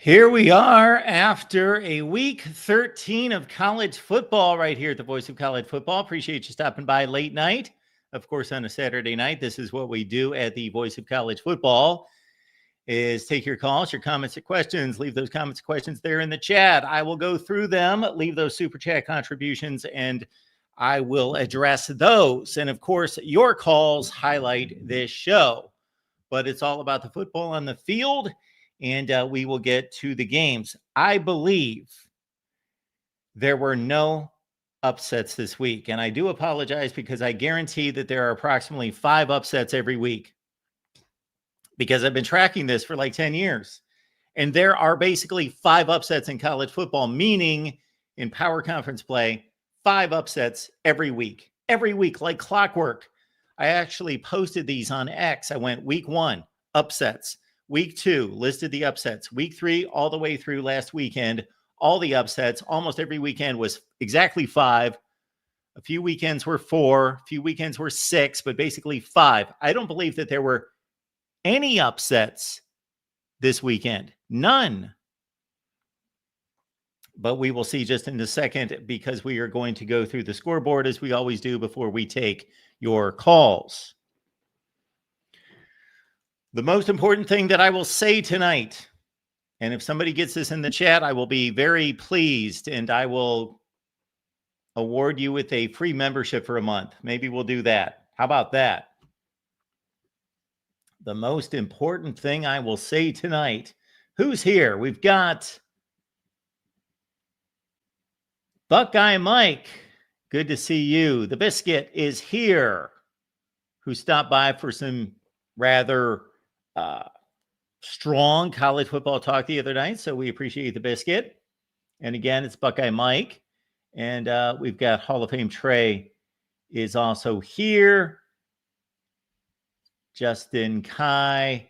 Here we are after a week 13 of college football right here at the Voice of College Football. Appreciate you stopping by late night. Of course, on a Saturday night, this is what we do at the Voice of College Football is take your calls, your comments, your questions. Leave those comments and questions there in the chat. I will go through them, leave those super chat contributions, and I will address those. And of course, your calls highlight this show. But it's all about the football on the field, and we will get to the games. I believe there were no upsets this week, and I do apologize because I guarantee that there are approximately 5 upsets every week because I've been tracking this for like 10 years. And there are basically 5 upsets in college football, meaning in power conference play, 5 upsets every week, like clockwork. I actually posted these on X. I went week 1, upsets. Week 2, listed the upsets. Week 3, all the way through last weekend, all the upsets. Almost every weekend was exactly 5. A few weekends were 4. A few weekends were 6, but basically 5. I don't believe that there were any upsets this weekend. None. But we will see just in a second because we are going to go through the scoreboard as we always do before we take your calls. The most important thing that I will say tonight, and if somebody gets this in the chat, I will be very pleased, and I will award you with a free membership for a month. Maybe we'll do that. How about that? The most important thing I will say tonight. Who's here? We've got Buckeye Mike. Good to see you. The Biscuit is here, who stopped by for some rather strong college football talk the other night. So we appreciate the Biscuit. And again, it's Buckeye Mike. And we've got Hall of Fame Trey is also here. Justin Kai.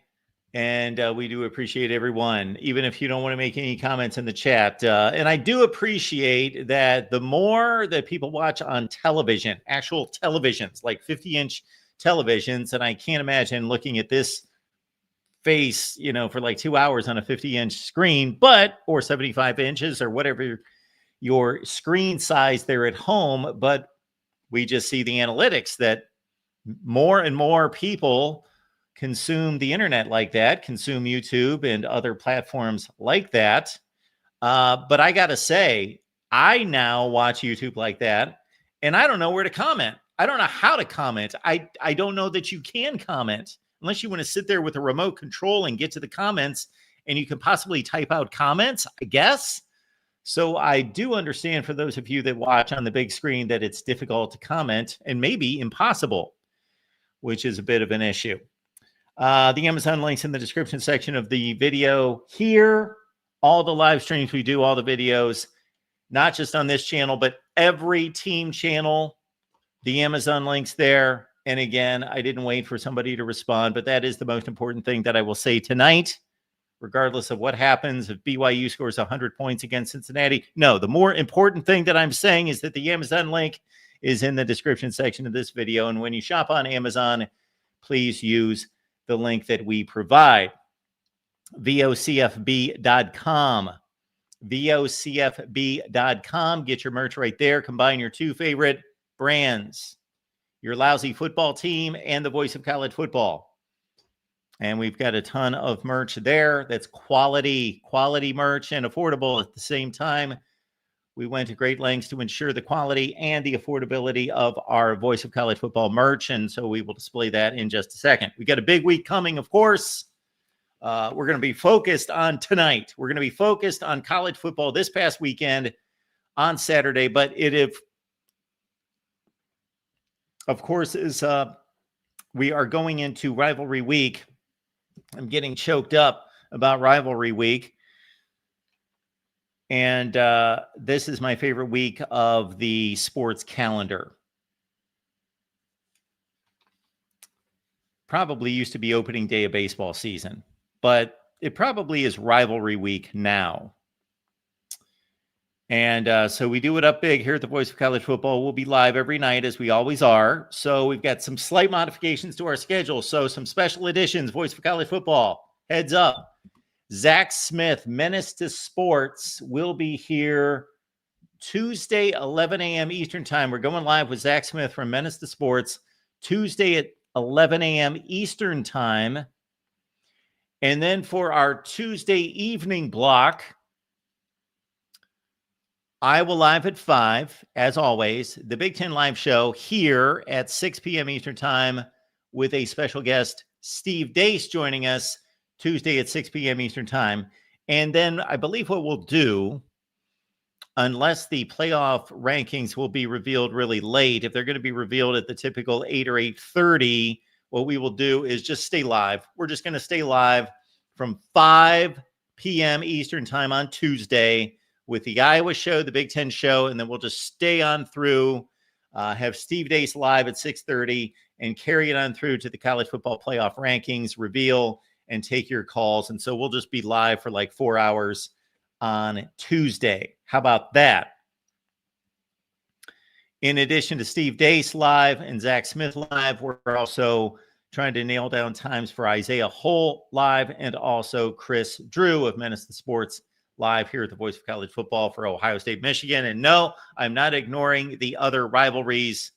And we do appreciate everyone, even if you don't want to make any comments in the chat. And I do appreciate that the more that people watch on television, actual televisions, like 50-inch televisions, and I can't imagine looking at this face, for like 2 hours on a 50-inch screen, or 75 inches or whatever your screen size there at home. But we just see the analytics that more and more people consume the internet like that, consume YouTube and other platforms like that. But I got to say, I now watch YouTube like that, and I don't know where to comment. I don't know how to comment. I don't know that you can comment unless you want to sit there with a remote control and get to the comments, and you can possibly type out comments, I guess. So I do understand for those of you that watch on the big screen that it's difficult to comment and maybe impossible, which is a bit of an issue. The Amazon links in the description section of the video here. All the live streams we do, all the videos, not just on this channel, but every team channel, the Amazon links there. And again, I didn't wait for somebody to respond, but that is the most important thing that I will say tonight, regardless of what happens if BYU scores 100 points against Cincinnati. No, the more important thing that I'm saying is that the Amazon link is in the description section of this video. And when you shop on Amazon, please use the link that we provide, vocfb.com. vocfb.com. Get your merch right there. Combine your 2 favorite brands, your lousy football team and the Voice of College Football. And we've got a ton of merch there that's quality merch and affordable at the same time. We went to great lengths to ensure the quality and the affordability of our Voice of College Football merch, and so we will display that in just a second. We got a big week coming, of course. We're going to be focused on tonight. We're going to be focused on college football this past weekend on Saturday, but of course, is we are going into rivalry week. I'm getting choked up about rivalry week. And this is my favorite week of the sports calendar. Probably used to be opening day of baseball season, but it probably is rivalry week now. And so we do it up big here at the Voice of College Football. We'll be live every night as we always are. So we've got some slight modifications to our schedule. So some special editions, Voice of College Football, heads up. Zach Smith, Menace to Sports, will be here Tuesday, 11 a.m. Eastern time. We're going live with Zach Smith from Menace to Sports Tuesday at 11 a.m. Eastern time. And then for our Tuesday evening block, Iowa Live at 5, as always. The Big Ten Live Show here at 6 p.m. Eastern time with a special guest, Steve Dace, joining us Tuesday at 6 p.m. Eastern time. And then I believe what we'll do, unless the playoff rankings will be revealed really late, if they're going to be revealed at the typical 8 or 8:30, what we will do is just stay live. We're just going to stay live from 5 p.m. Eastern time on Tuesday with the Iowa show, the Big Ten show, and then we'll just stay on through, have Steve Dace live at 6:30 and carry it on through to the college football playoff rankings, reveal, and take your calls. And so we'll just be live for like 4 hours on Tuesday. How about that? In addition to Steve Dace live and Zach Smith live, we're also trying to nail down times for Isaiah Hull live and also Chris Drew of Menace to Sports live here at the Voice of College Football for Ohio State, Michigan. And no, I'm not ignoring the other rivalries,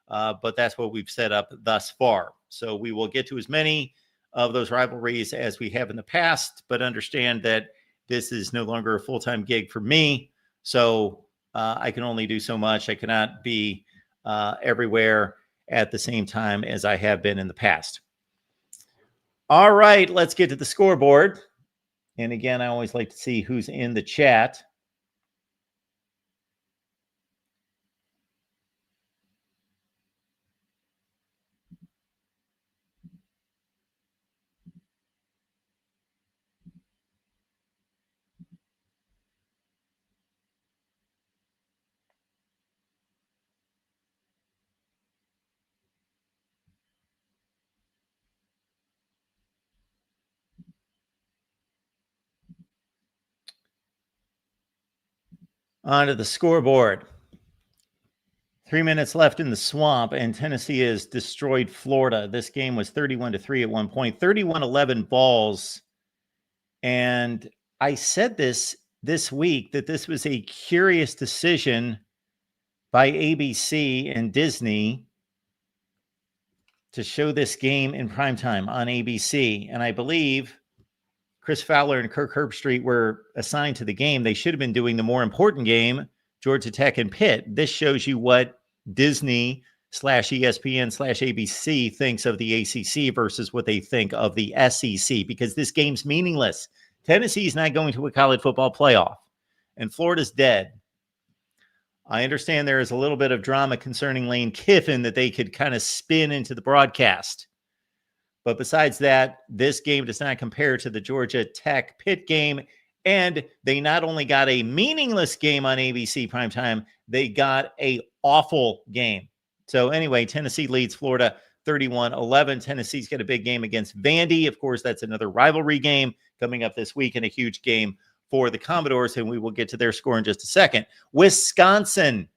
but that's what we've set up thus far. So we will get to as many of those rivalries as we have in the past, but understand that this is no longer a full-time gig for me. So I can only do so much. I cannot be everywhere at the same time as I have been in the past. All right, let's get to the scoreboard. And again, I always like to see who's in the chat. Onto the scoreboard. 3 minutes left in the swamp, and Tennessee has destroyed Florida. This game was 31-3 at one point, 31-11 balls. And I said this week that this was a curious decision by ABC and Disney to show this game in primetime on ABC. And I believe Chris Fowler and Kirk Herbstreit were assigned to the game. They should have been doing the more important game, Georgia Tech and Pitt. This shows you what Disney /ESPN/ABC thinks of the ACC versus what they think of the SEC, because this game's meaningless. Tennessee's not going to a college football playoff, and Florida's dead. I understand there is a little bit of drama concerning Lane Kiffin that they could kind of spin into the broadcast. But besides that, this game does not compare to the Georgia Tech Pitt game. And they not only got a meaningless game on ABC primetime, they got an awful game. So anyway, Tennessee leads Florida 31-11. Tennessee's got a big game against Vandy. Of course, that's another rivalry game coming up this week and a huge game for the Commodores. And we will get to their score in just a second. Wisconsin.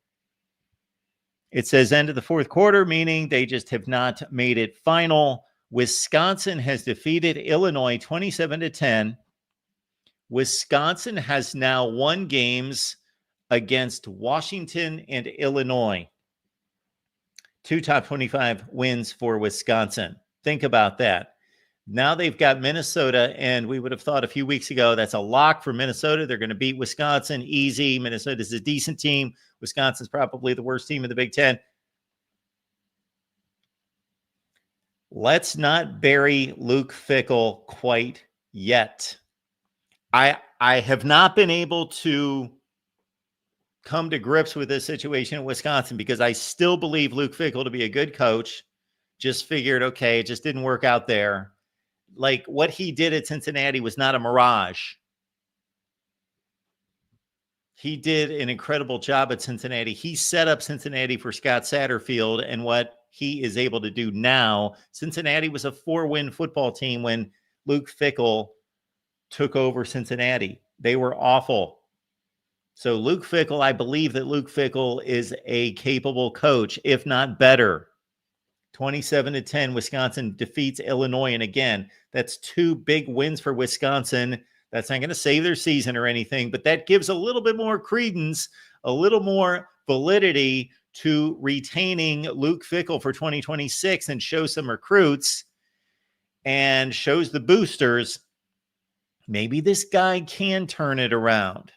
It says end of the fourth quarter, meaning they just have not made it final. Wisconsin has defeated Illinois 27-10. Wisconsin has now won games against Washington and Illinois. 2 top 25 wins for Wisconsin. Think about that. Now they've got Minnesota, and we would have thought a few weeks ago that's a lock for Minnesota. They're going to beat Wisconsin easy. Minnesota's a decent team. Wisconsin's probably the worst team in the Big Ten. Let's not bury Luke Fickell quite yet. I have not been able to come to grips with this situation in Wisconsin because I still believe Luke Fickell to be a good coach. Just figured, okay, it just didn't work out there. Like what he did at Cincinnati was not a mirage. He did an incredible job at Cincinnati. He set up Cincinnati for Scott Satterfield, and what he is able to do now. Cincinnati was a 4-win football team when Luke Fickell took over Cincinnati. They were awful. So Luke Fickell, I believe that Luke Fickell is a capable coach, if not better. 27-10, Wisconsin defeats Illinois. And again, that's 2 big wins for Wisconsin. That's not going to save their season or anything, but that gives a little bit more credence, a little more validity to retaining Luke Fickell for 2026 and show some recruits and shows the boosters maybe this guy can turn it around.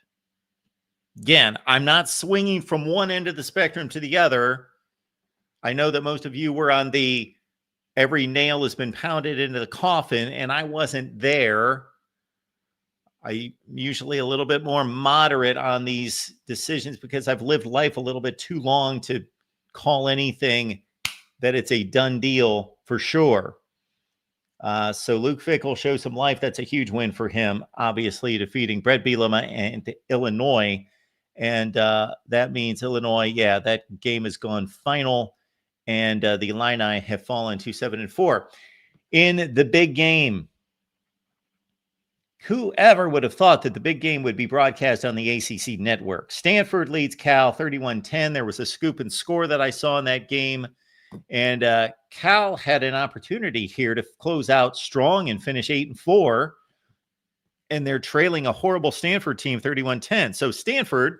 Again, I'm not swinging from one end of the spectrum to the other. I know that most of you were on the every nail has been pounded into the coffin, and I wasn't there. I'm usually a little bit more moderate on these decisions because I've lived life a little bit too long to call anything that it's a done deal for sure. So Luke Fickell shows some life. That's a huge win for him, obviously defeating Brett Bielema and Illinois. And that means Illinois, that game has gone final. And the Illini have fallen to 7-4. In the big game, whoever would have thought that the big game would be broadcast on the ACC network? Stanford leads Cal 31-10. There was a scoop and score that I saw in that game. And Cal had an opportunity here to close out strong and finish 8-4. And they're trailing a horrible Stanford team 31-10. So Stanford,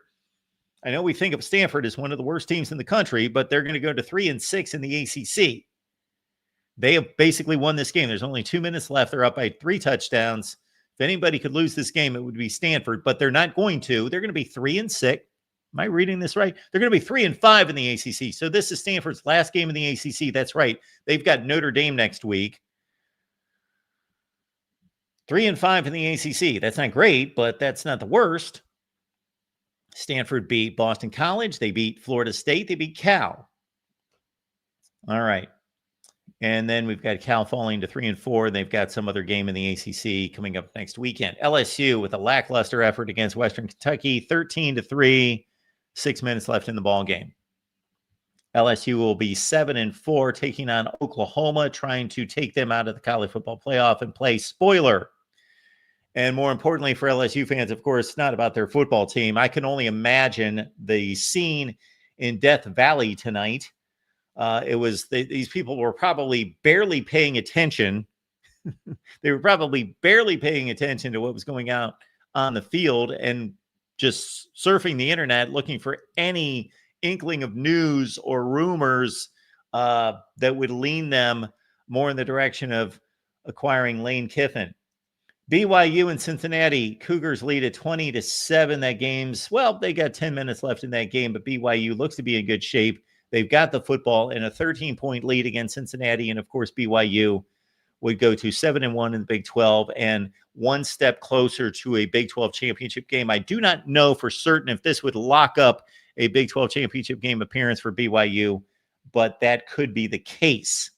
I know we think of Stanford as one of the worst teams in the country, but they're going to go to 3-6 in the ACC. They have basically won this game. There's only 2 minutes left. They're up by 3 touchdowns. If anybody could lose this game, it would be Stanford, but they're not going to. They're going to be 3-6. Am I reading this right? They're going to be 3-5 in the ACC. So this is Stanford's last game in the ACC. That's right. They've got Notre Dame next week. 3-5 in the ACC. That's not great, but that's not the worst. Stanford beat Boston College. They beat Florida State. They beat Cal. All right. And then we've got Cal falling to 3-4. They've got some other game in the ACC coming up next weekend. LSU with a lackluster effort against Western Kentucky, 13-3, 6 minutes left in the ball game. LSU will be 7-4, taking on Oklahoma, trying to take them out of the college football playoff and play spoiler. And more importantly for LSU fans, of course, not about their football team. I can only imagine the scene in Death Valley tonight. These people were probably barely paying attention. They were probably barely paying attention to what was going on the field and just surfing the internet looking for any inkling of news or rumors that would lean them more in the direction of acquiring Lane Kiffin. BYU and Cincinnati, Cougars lead at 20-7. That game's, well, they got 10 minutes left in that game, but BYU looks to be in good shape. They've got the football in a 13-point lead against Cincinnati. And of course, BYU would go to 7-1 in the Big 12 and one step closer to a Big 12 championship game. I do not know for certain if this would lock up a Big 12 championship game appearance for BYU, but that could be the case.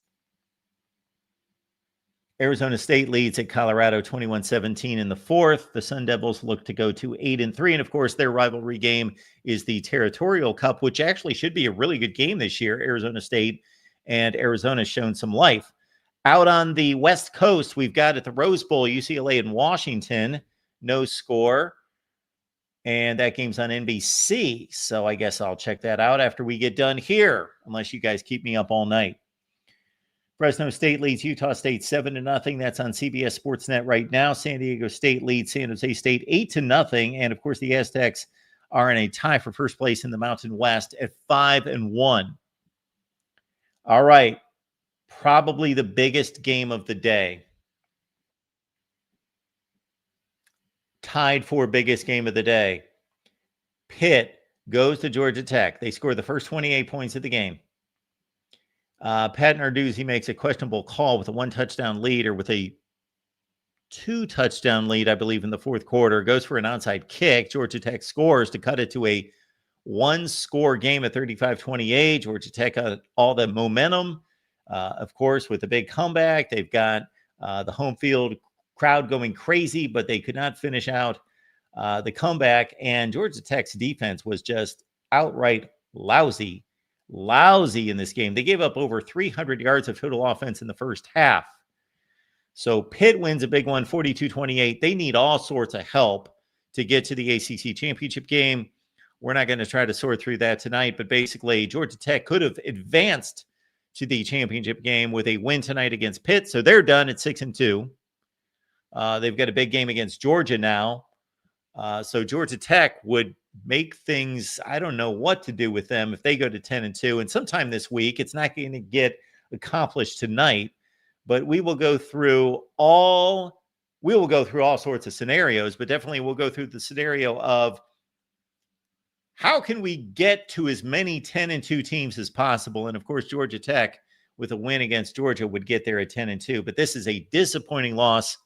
Arizona State leads at Colorado 21-17 in the fourth. The Sun Devils look to go to 8-3. And of course, their rivalry game is the Territorial Cup, which actually should be a really good game this year. Arizona State and Arizona shown some life. Out on the West Coast, we've got at the Rose Bowl, UCLA and Washington, no score. And that game's on NBC. So I guess I'll check that out after we get done here, unless you guys keep me up all night. Fresno State leads Utah State 7-0. That's on CBS Sportsnet right now. San Diego State leads San Jose State 8-0. And of course, the Aztecs are in a tie for first place in the Mountain West at 5-1. All right. Probably the biggest game of the day. Tied for biggest game of the day. Pitt goes to Georgia Tech. They score the first 28 points of the game. Pat Narduzzi makes a questionable call with a 1-touchdown lead, or with a 2-touchdown lead, I believe, in the fourth quarter. Goes for an onside kick. Georgia Tech scores to cut it to a 1-score game at 35-28. Georgia Tech got all the momentum, of course, with the big comeback. They've got the home field crowd going crazy, but they could not finish out the comeback. And Georgia Tech's defense was just outright lousy in this game. They gave up over 300 yards of total offense in the first half. So Pitt wins a big one, 42-28. They need all sorts of help to get to the ACC championship game. We're not going to try to sort through that tonight, but basically Georgia Tech could have advanced to the championship game with a win tonight against Pitt. So they're done at 6-2. They've got a big game against Georgia now. So Georgia Tech would make things, I don't know what to do with them if they go to 10-2. And sometime this week, it's not going to get accomplished tonight, but we will go through all sorts of scenarios, but definitely we'll go through the scenario of how can we get to as many 10-2 teams as possible. And of course, Georgia Tech with a win against Georgia would get there at 10-2, but this is a disappointing loss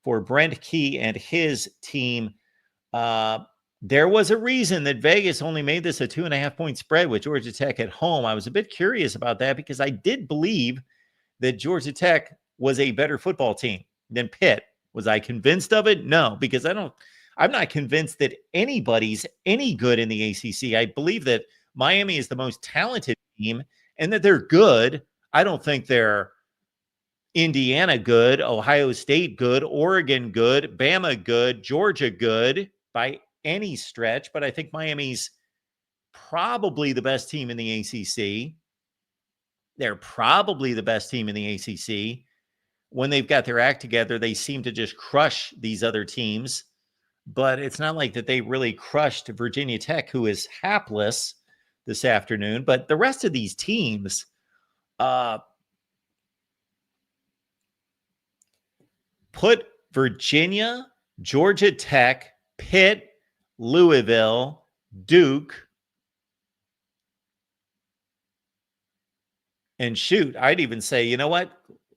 for Brent Key and his team. There was a reason that Vegas only made this a 2.5-point spread with Georgia Tech at home. I was a bit curious about that because I did believe that Georgia Tech was a better football team than Pitt. Was I convinced of it? No, because I'm not convinced that anybody's any good in the ACC. I believe that Miami is the most talented team and that they're good. I don't think they're Indiana good, Ohio State good, Oregon good, Bama good, Georgia good by any stretch, but I think Miami's probably the best team in the ACC. They're probably the best team in the ACC. When they've got their act together, they seem to just crush these other teams, but it's not like that they really crushed Virginia Tech, who is hapless this afternoon. But the rest of these teams, put Virginia, Georgia Tech, Pitt, Louisville, Duke, and shoot, I'd even say, you know what?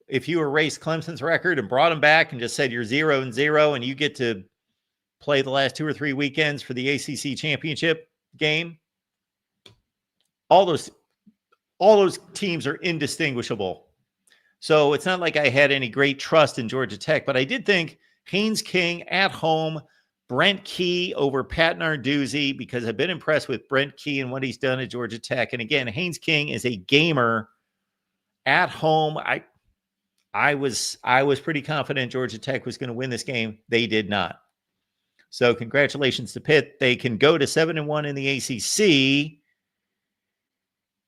If you erased Clemson's record and brought them back and just said you're 0-0 and you get to play the last 2 or 3 weekends for the ACC championship game, all those teams are indistinguishable. So it's not like I had any great trust in Georgia Tech, but I did think Haynes King at home, Brent Key over Pat Narduzzi, because I've been impressed with Brent Key and what he's done at Georgia Tech. And again, Haynes King is a gamer at home. I was pretty confident Georgia Tech was going to win this game. They did not. So congratulations to Pitt. They can go to 7-1 in the ACC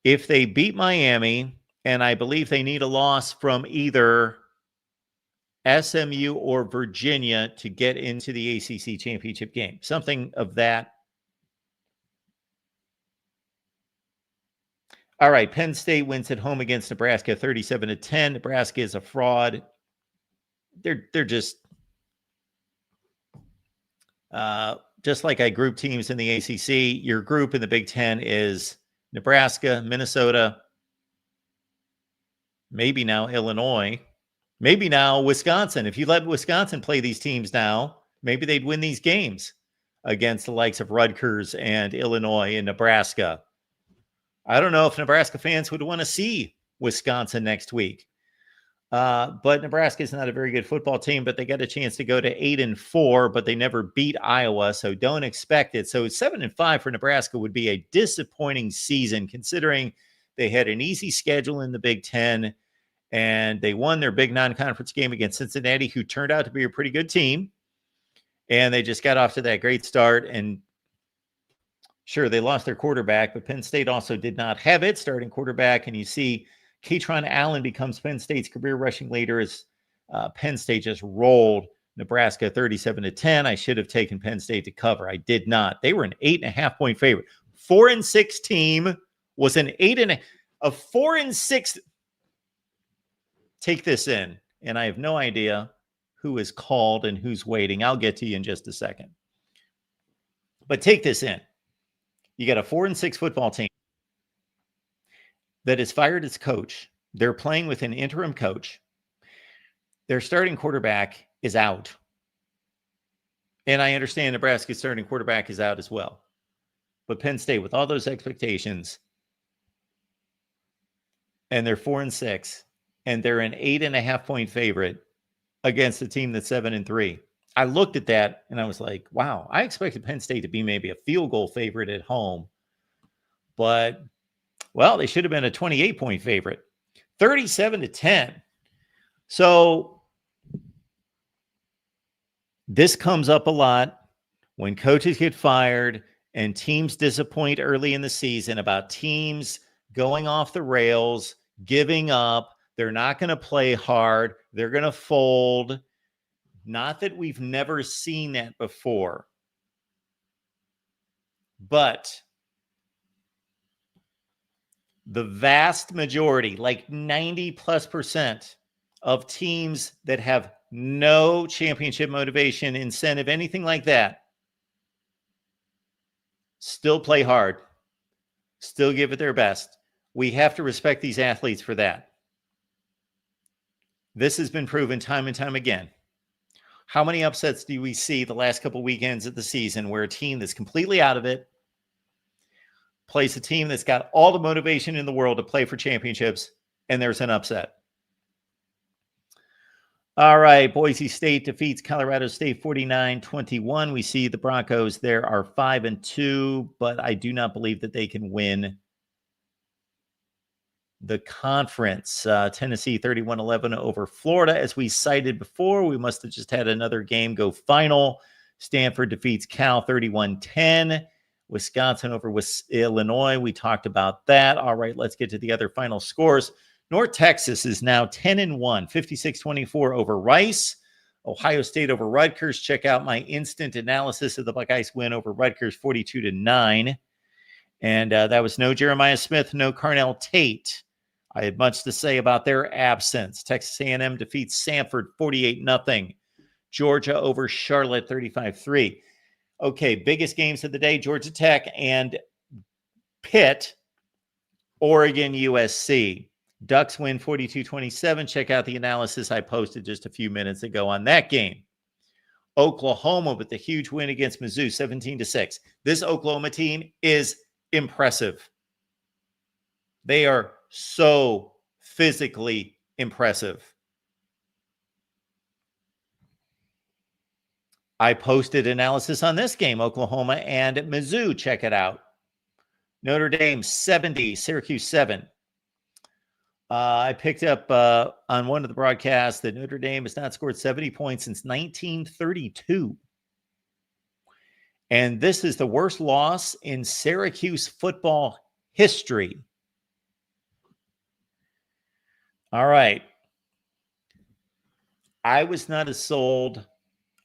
if they beat Miami, and I believe they need a loss from either SMU or Virginia to get into the ACC championship game. Something of that. All right, Penn State wins at home against Nebraska 37-10. Nebraska is a fraud. They're just like I group teams in the ACC. Your group in the Big Ten is Nebraska, Minnesota, maybe now Illinois, maybe now Wisconsin. If you let Wisconsin play these teams now, maybe they'd win these games against the likes of Rutgers and Illinois and Nebraska. I don't know if Nebraska fans would want to see Wisconsin next week. But Nebraska is not a very good football team, but they got a chance to go to 8-4, but they never beat Iowa, so don't expect it. So 7-5 for Nebraska would be a disappointing season, considering they had an easy schedule in the Big Ten, and they won their big non-conference game against Cincinnati, who turned out to be a pretty good team, and they just got off to that great start. And sure, they lost their quarterback, but Penn State also did not have its starting quarterback, and you see Katron Allen becomes Penn State's career rushing leader as Penn State just rolled Nebraska 37-10. I should have taken Penn State to cover. I did not. They were an 8.5-point favorite. 4-6 team was an 4-6. Take this in, and I have no idea who is called and who's waiting. I'll get to you in just a second. But take this in. You got a 4-6 football team that has fired its coach. They're playing with an interim coach. Their starting quarterback is out. And I understand Nebraska's starting quarterback is out as well. But Penn State, with all those expectations, and they're 4-6, and they're an 8.5-point favorite against a team that's 7-3. I looked at that and I was like, wow, I expected Penn State to be maybe a field goal favorite at home. But well, they should have been a 28-point favorite, 37-10. So this comes up a lot when coaches get fired and teams disappoint early in the season, about teams going off the rails, giving up. They're not going to play hard. They're going to fold. Not that we've never seen that before, but the vast majority, like 90+% of teams that have no championship motivation, incentive, anything like that, still play hard, still give it their best. We have to respect these athletes for that. This has been proven time and time again. How many upsets do we see the last couple weekends of the season where a team that's completely out of it plays a team that's got all the motivation in the world to play for championships, and there's an upset? All right, Boise State defeats Colorado State 49-21. We see the Broncos there are 5-2, but I do not believe that they can win the conference. Tennessee 31-11 over Florida. As we cited before, we must have just had another game go final. Stanford defeats Cal 31-10. Wisconsin over Illinois. We talked about that. All right, let's get to the other final scores. North Texas is now 10-1, 56-24 over Rice. Ohio State over Rutgers. Check out my instant analysis of the Buckeyes win over Rutgers 42-9. And that was no Jeremiah Smith, no Carnell Tate. I had much to say about their absence. Texas A&M defeats Samford 48-0. Georgia over Charlotte 35-3. Okay, biggest games of the day, Georgia Tech and Pitt, Oregon, USC. Ducks win 42-27. Check out the analysis I posted just a few minutes ago on that game. Oklahoma with the huge win against Mizzou, 17-6. This Oklahoma team is impressive. They are so physically impressive. I posted analysis on this game, Oklahoma and Mizzou. Check it out. Notre Dame 70, Syracuse 7. I picked up on one of the broadcasts that Notre Dame has not scored 70 points since 1932. And this is the worst loss in Syracuse football history. All right. I was not as sold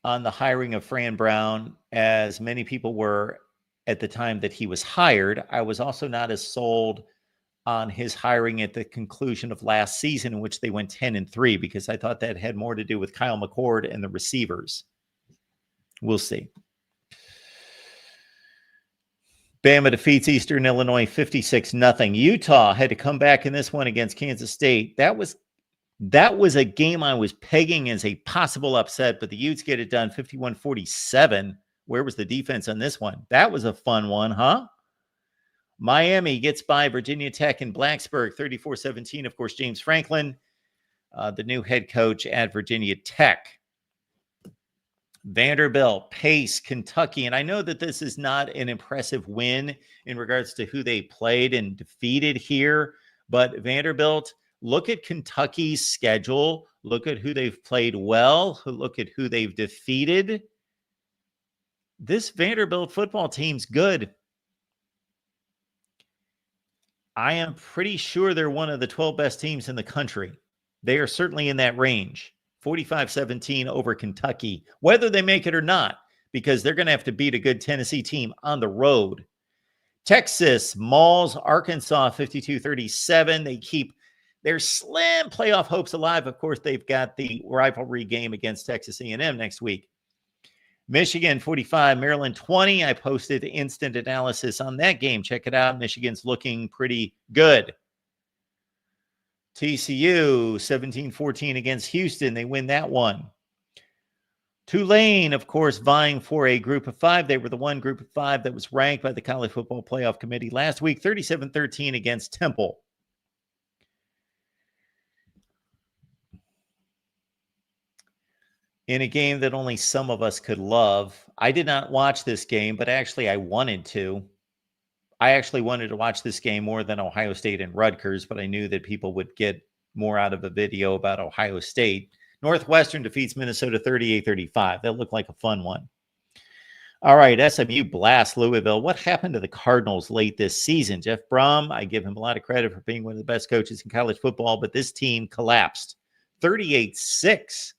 on the hiring of Fran Brown as many people were at the time that he was hired. I was also not as sold on his hiring at the conclusion of last season, in which they went 10-3, because I thought that had more to do with Kyle McCord and the receivers. We'll see. Bama defeats Eastern Illinois 56-0. Utah had to come back in this one against Kansas State. That was a game I was pegging as a possible upset, but the Utes get it done 51-47. Where was the defense on this one? That was a fun one, huh? Miami gets by Virginia Tech in Blacksburg 34-17. Of course, James Franklin, the new head coach at Virginia Tech. Vanderbilt, Pace, Kentucky. And I know that this is not an impressive win in regards to who they played and defeated here, but Vanderbilt, look at Kentucky's schedule. Look at who they've played well. Look at who they've defeated. This Vanderbilt football team's good. I am pretty sure they're one of the 12 best teams in the country. They are certainly in that range. 45-17 over Kentucky, whether they make it or not, because they're going to have to beat a good Tennessee team on the road. Texas mauls Arkansas 52-37. They keep their slim playoff hopes alive. Of course, they've got the rivalry game against Texas A&M next week. Michigan 45, Maryland 20. I posted instant analysis on that game. Check it out. Michigan's looking pretty good. TCU 17-14 against Houston. They win that one. Tulane, of course, vying for a group of five. They were the one group of five that was ranked by the College Football Playoff Committee last week. 37-13 against Temple. In a game that only some of us could love. I did not watch this game, but actually I wanted to. I actually wanted to watch this game more than Ohio State and Rutgers, but I knew that people would get more out of a video about Ohio State. Northwestern defeats Minnesota 38-35. That looked like a fun one. All right, SMU blasts Louisville. What happened to the Cardinals late this season? Jeff Brom, I give him a lot of credit for being one of the best coaches in college football, but this team collapsed 38-6.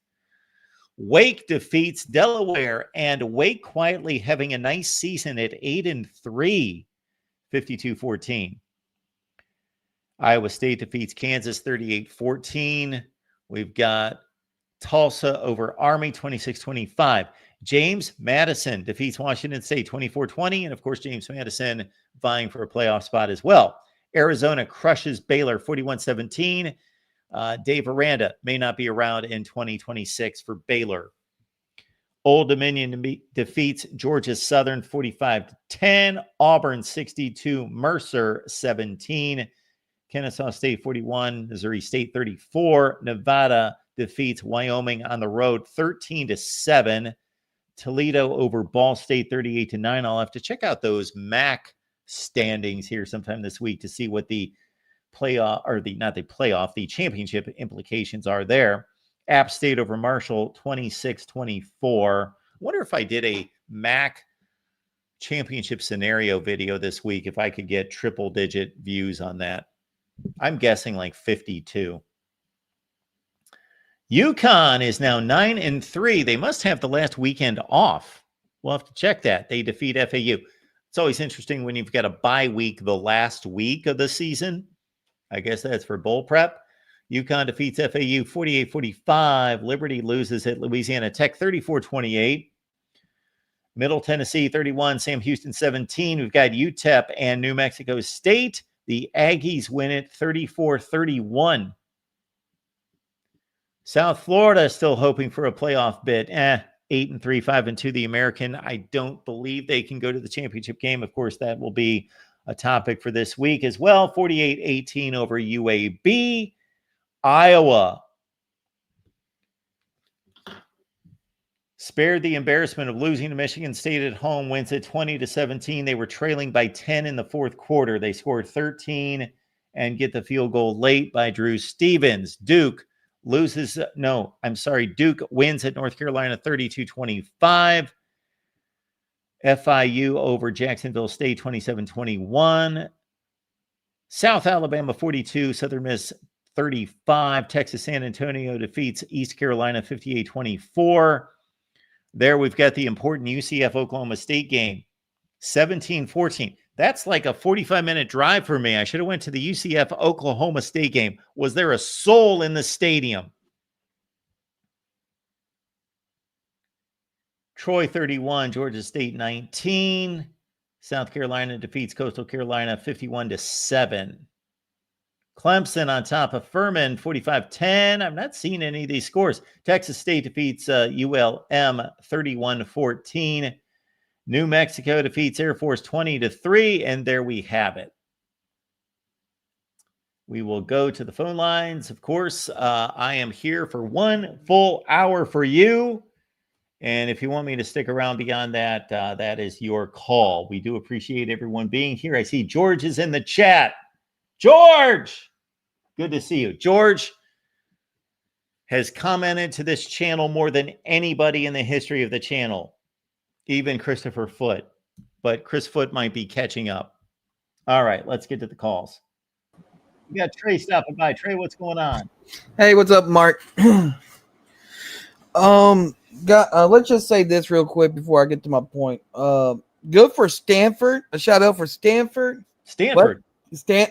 Wake defeats Delaware, and Wake quietly having a nice season at 8-3, 52-14. Iowa State defeats Kansas 38-14. We've got Tulsa over Army 26-25. James Madison defeats Washington State 24-20. And of course, James Madison vying for a playoff spot as well. Arizona crushes Baylor 41-17. Dave Aranda may not be around in 2026 for Baylor. Old Dominion defeats Georgia Southern 45-10. Auburn 62. Mercer 17. Kennesaw State 41. Missouri State 34. Nevada defeats Wyoming on the road 13-7. Toledo over Ball State 38-9. I'll have to check out those MAC standings here sometime this week to see what the playoff, or the championship implications are there. App State over Marshall 26-24. Wonder if I did a MAC championship scenario video this week, if I could get triple digit views on that. I'm guessing like 52. UConn is now 9-3. They must have the last weekend off. We'll have to check that. They defeat FAU. It's always interesting when you've got a bye week the last week of the season. I guess that's for bowl prep. UConn defeats FAU 48-45. Liberty loses at Louisiana Tech 34-28. Middle Tennessee 31. Sam Houston 17. We've got UTEP and New Mexico State. The Aggies win it 34-31. South Florida still hoping for a playoff bid. 8-3, 5-2 the American. I don't believe they can go to the championship game. Of course, that will be a topic for this week as well. 48-18 over UAB. Iowa spared the embarrassment of losing to Michigan State at home, wins it 20-17. They were trailing by 10 in the fourth quarter. They scored 13 and get the field goal late by Drew Stevens. Duke wins at North Carolina 32-25. FIU over Jacksonville State 27-21. South Alabama 42, Southern Miss 35. Texas San Antonio defeats East Carolina 58-24. There we've got the important UCF Oklahoma State game 17-14. That's like a 45-minute drive for me. I should have went to the UCF Oklahoma State game. Was there a soul in the stadium? Troy 31, Georgia State 19. South Carolina defeats Coastal Carolina 51-7. Clemson on top of Furman 45-10. I'm not seeing any of these scores. Texas State defeats ULM 31-14. New Mexico defeats Air Force 20-3, and there we have it. We will go to the phone lines. Of course, I am here for 1 full hour for you. And if you want me to stick around beyond that, that is your call. We do appreciate everyone being here. I see George is in the chat. George, good to see you. George has commented to this channel more than anybody in the history of the channel, even Christopher Foote. But Chris Foote might be catching up. All right, let's get to the calls. We got Trey stopping by. Trey, what's going on? Hey, what's up, Mark? Let's just say this real quick before I get to my point. Good for Stanford. A shout out for Stanford.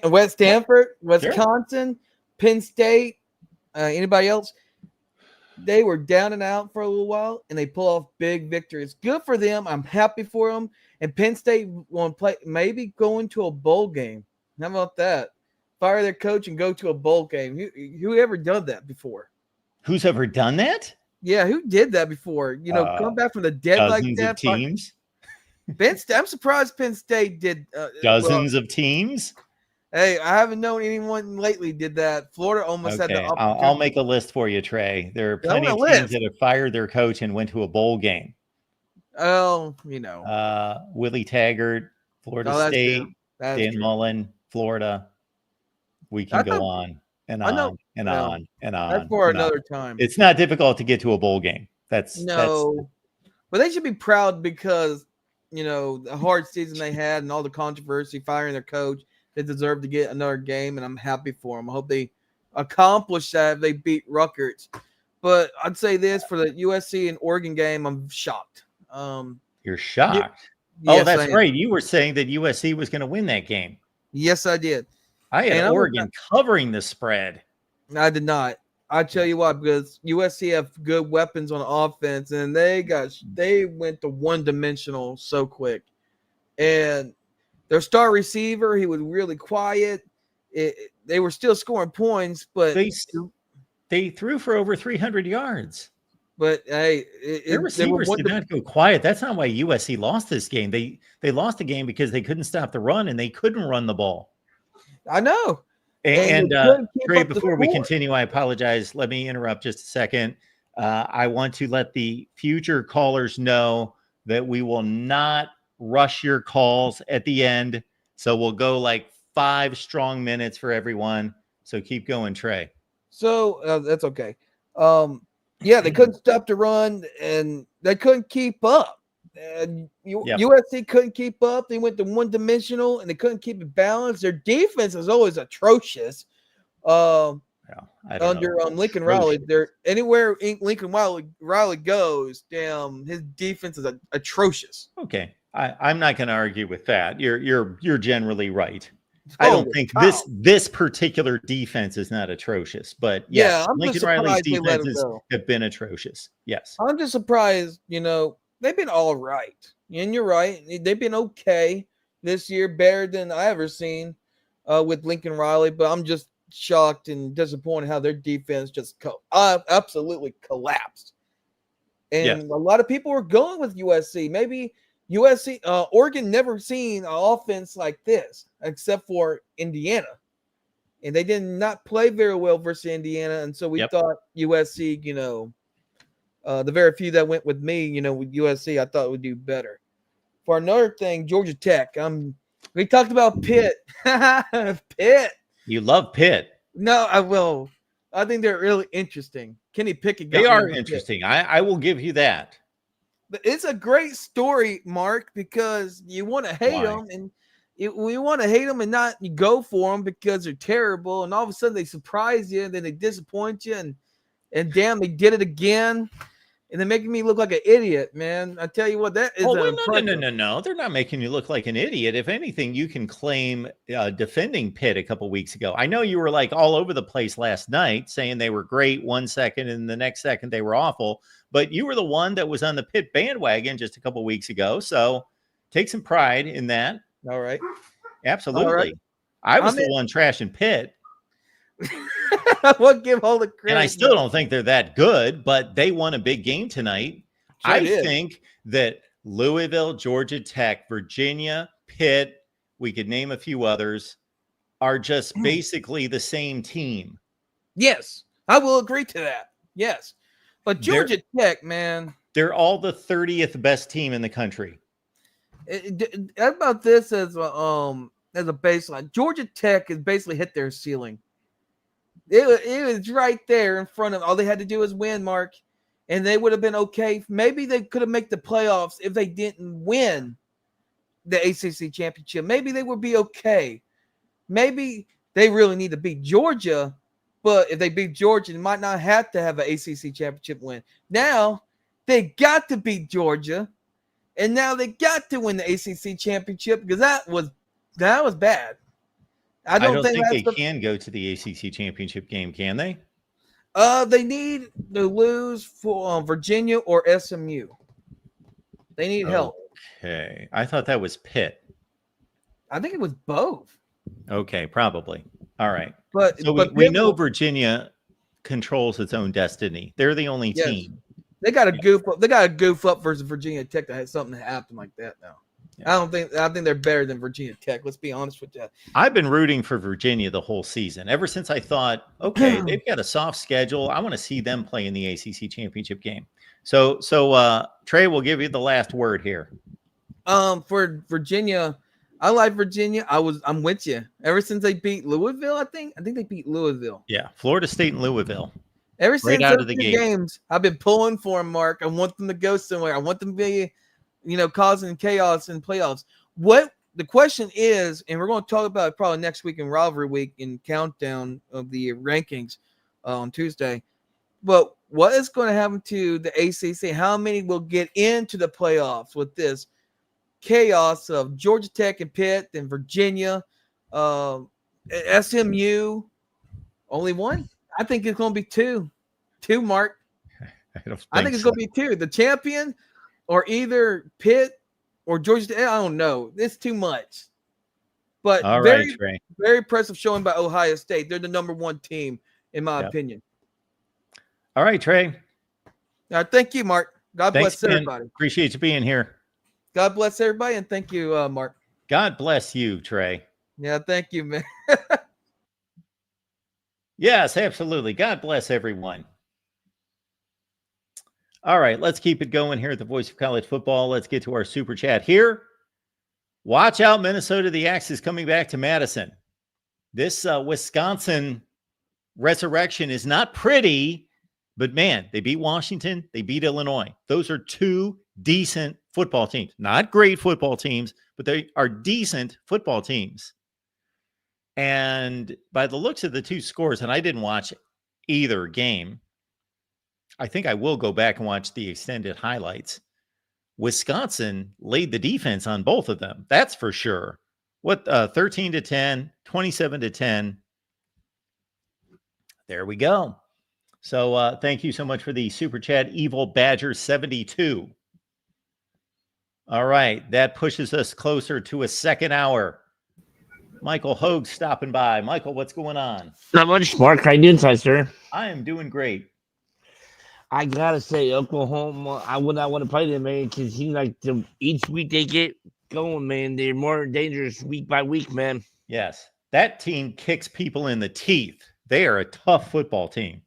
West Stanford, Wisconsin, sure. Penn State. Anybody else? They were down and out for a little while, and they pull off big victories. Good for them. I'm happy for them. And Penn State want to play, maybe go into a bowl game. How about that? Fire their coach and go to a bowl game. Who ever done that before? Who's ever done that? Yeah, who did that before? Come back from the dead like that. Dozens of teams. I'm surprised Penn State did. Dozens of teams. Hey, I haven't known anyone lately did that. Florida almost had the opportunity. I'll make a list for you, Trey. There are plenty of teams that have fired their coach and went to a bowl game. Oh, Willie Taggart, Florida State, Dan Mullen, Florida. We can go on and on and on and on. That's for another time. It's not difficult to get to a bowl game. But they should be proud because the hard season they had and all the controversy firing their coach. They deserve to get another game, and I'm happy for them. I hope they accomplish that if they beat Rutgers. But I'd say this for the USC and Oregon game, I'm shocked. You're shocked. Yes, oh, that's right. You were saying that USC was going to win that game. Yes, I did. I had Oregon covering the spread. I did not. I tell you what, because USC have good weapons on offense, and they went to one-dimensional so quick. And their star receiver, he was really quiet. They were still scoring points, but they threw for over 300 yards. But hey, their receivers did not go quiet. That's not why USC lost this game. They lost the game because they couldn't stop the run and they couldn't run the ball. I know. And Trey, before we continue, I apologize. Let me interrupt just a second. I want to let the future callers know that we will not rush your calls at the end. So we'll go like 5 strong minutes for everyone. So keep going, Trey. So that's okay. Yeah, they couldn't stop the run and they couldn't keep up. And USC couldn't keep up. They went to one-dimensional and they couldn't keep it balanced. Their defense is always atrocious. Under Lincoln Riley, they're anywhere Lincoln Riley goes, damn, his defense is atrocious. Okay, I'm not going to argue with that. You're generally right. I don't think this particular defense is not atrocious, but yes, Lincoln Riley's defenses have been atrocious. Yes, I'm just surprised. They've been all right, and you're right. They've been okay this year, better than I ever seen with Lincoln Riley. But I'm just shocked and disappointed how their defense just absolutely collapsed. And a lot of people were going with USC. Maybe USC, Oregon never seen an offense like this except for Indiana, and they did not play very well versus Indiana. And so we thought USC, the very few that went with me, with USC, I thought would do better. For another thing, Georgia Tech. We talked about Pitt. Pitt. You love Pitt. No, I will. I think they're really interesting. Kenny Pickett. They are interesting. I will give you that. But it's a great story, Mark, because you want to hate them, and we want to hate them and not go for them because they're terrible. And all of a sudden they surprise you, and then they disappoint you, and damn, they did it again. And they're making me look like an idiot, man. I tell you what, that is. No. They're not making you look like an idiot. If anything, you can claim defending Pitt a couple weeks ago. I know you were like all over the place last night saying they were great 1 second and the next second they were awful. But you were the one that was on the Pitt bandwagon just a couple weeks ago. So take some pride in that. All right. Absolutely. All right. I was the one trashing Pitt. I won't give all the credit. And I still don't think they're that good, but they won a big game tonight. Sure I think that Louisville, Georgia Tech, Virginia, Pitt, we could name a few others, are just basically the same team. Yes, I will agree to that. Yes. But Georgia Tech, man. They're all the 30th best team in the country. How about this as a baseline? Georgia Tech has basically hit their ceiling. It was right there in front of them. All they had to do was win, Mark, and they would have been okay. Maybe they could have made the playoffs if they didn't win the ACC championship. Maybe they would be okay. Maybe they really need to beat Georgia, but if they beat Georgia, they might not have to have an ACC championship win. Now they got to beat Georgia, and now they got to win the ACC championship because that was bad. I don't think they can go to the ACC championship game, can they? They need to lose for Virginia or SMU. They need help. Okay. I thought that was Pitt. I think it was both. Okay, probably. All right. But we know Virginia controls its own destiny. They're the only team. They got to goof up. They got to goof up versus Virginia Tech to have something happen like that now. Yeah. I think they're better than Virginia Tech. Let's be honest with that. I've been rooting for Virginia the whole season. Ever since I thought, okay, they've got a soft schedule. I want to see them play in the ACC championship game. So Trey will give you the last word here. For Virginia, I like Virginia. I'm with you. Ever since they beat Louisville, I think they beat Louisville. Yeah, Florida State and Louisville. Ever since out of the games, I've been pulling for them, Mark. I want them to go somewhere. I want them to be causing chaos in playoffs. What the question is, and we're going to talk about it probably next week in Rivalry Week in countdown of the rankings on Tuesday. But what is going to happen to the ACC? How many will get into the playoffs with this chaos of Georgia Tech and Pitt and Virginia, SMU? Only one? I think it's going to be two. Two, Mark. I think it's going to be two. The champion or either Pitt or Georgia Tech. I don't know. It's too much. But very impressive showing by Ohio State. They're the number one team, in my opinion. All right, Trey. Thank you, Mark. God bless everybody. Appreciate you being here. God bless everybody, and thank you, Mark. God bless you, Trey. Yeah, thank you, man. Yes, absolutely. God bless everyone. All right, let's keep it going here at the Voice of College Football. Let's get to our super chat here. Watch out, Minnesota. The Axe is coming back to Madison. This Wisconsin resurrection is not pretty, but man, they beat Washington. They beat Illinois. Those are two decent football teams. Not great football teams, but they are decent football teams. And by the looks of the two scores, and I didn't watch either game, I think I will go back and watch the extended highlights. Wisconsin laid the defense on both of them. That's for sure. 13-10, 27-10. There we go. So thank you so much for the super chat, Evil Badger 72. All right, that pushes us closer to a second hour. Michael Hogue stopping by. Michael, what's going on? Not much, Mark. How you doing today, sir? I am doing great. I gotta say, Oklahoma, I would not want to play them, man, because it seems like each week they get going, man. They're more dangerous week by week, man. Yes, that team kicks people in the teeth. They are a tough football team.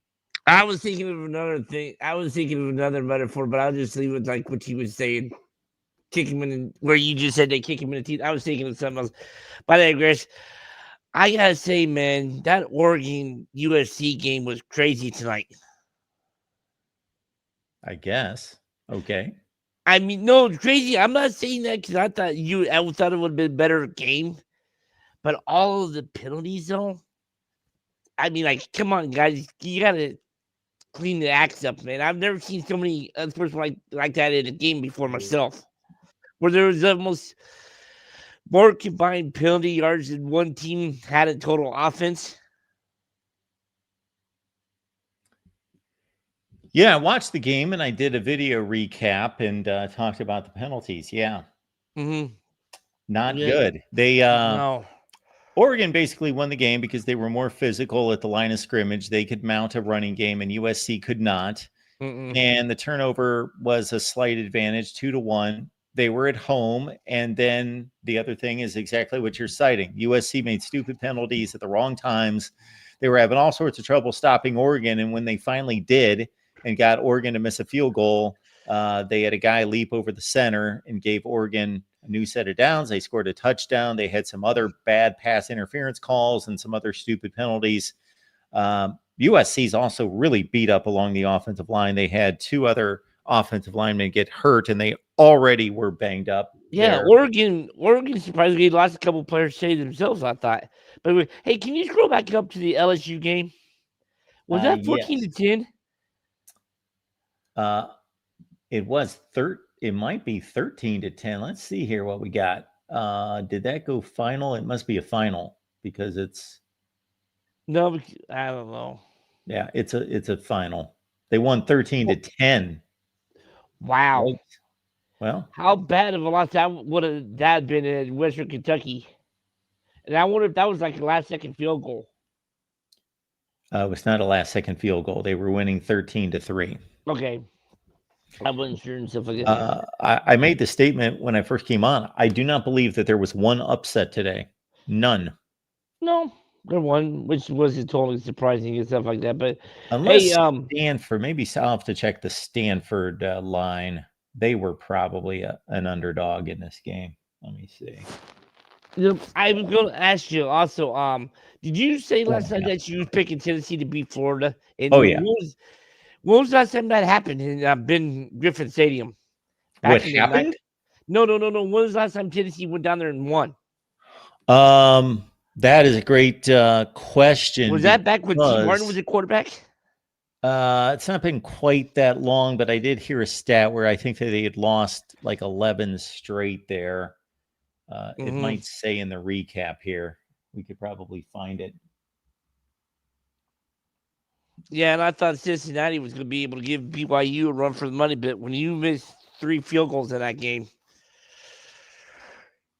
I was thinking of another thing. I was thinking of another metaphor, but I'll just leave it like what you was saying. Kick him in, where you just said they kick him in the teeth. I was thinking of something else. But I digress. I gotta say, man, that Oregon USC game was crazy tonight. I guess. Okay. I mean, no, it's crazy. I'm not saying that because I thought it would have been a better game. But all of the penalties, though, I mean, like, come on, guys. You got to clean the acts up, man. I've never seen so many unsportsmanlike like that in a game before myself, where there was almost more combined penalty yards than one team had in total offense. Yeah, I watched the game and I did a video recap and talked about the penalties. Yeah. Mm-hmm. Not good. They no. Oregon basically won the game because they were more physical at the line of scrimmage. They could mount a running game and USC could not. Mm-mm. And the turnover was a slight advantage, 2-1. They were at home. And then the other thing is exactly what you're citing. USC made stupid penalties at the wrong times. They were having all sorts of trouble stopping Oregon. And when they finally did and got Oregon to miss a field goal, they had a guy leap over the center and gave Oregon a new set of downs. They scored a touchdown. They had some other bad pass interference calls and some other stupid penalties. USC's also really beat up along the offensive line. They had two other offensive linemen get hurt, and they already were banged up. Yeah, there. Oregon surprisingly lost a couple players say themselves, I thought. But hey, can you scroll back up to the LSU game? Was that 14-10? It was it might be 13-10. Let's see here what we got. Did that go final? It must be a final because it's no, I don't know. Yeah, it's a final. They won 13-10. Wow. Right? Well, how bad of a loss would have been in Western Kentucky? And I wonder if that was like a last-second field goal. It was not a last-second field goal. They were winning 13-3. Okay. I wasn't sure and stuff like that. I made the statement when I first came on. I do not believe that there was one upset today. None. No, there wasn't, which wasn't totally surprising and stuff like that. But unless Stanford, maybe I'll have to check the Stanford line. They were probably an underdog in this game. Let me see. I was going to ask you also. Did you say last night that you was picking Tennessee to beat Florida? And yeah. When was the last time that happened in Ben Griffin Stadium? What happened? No. When was the last time Tennessee went down there and won? That is a great question. Was that back when T. Martin was a quarterback? It's not been quite that long, but I did hear a stat where I think that they had lost like 11 straight there. It might say in the recap here. We could probably find it. Yeah, and I thought Cincinnati was going to be able to give BYU a run for the money, but when you miss 3 field goals in that game,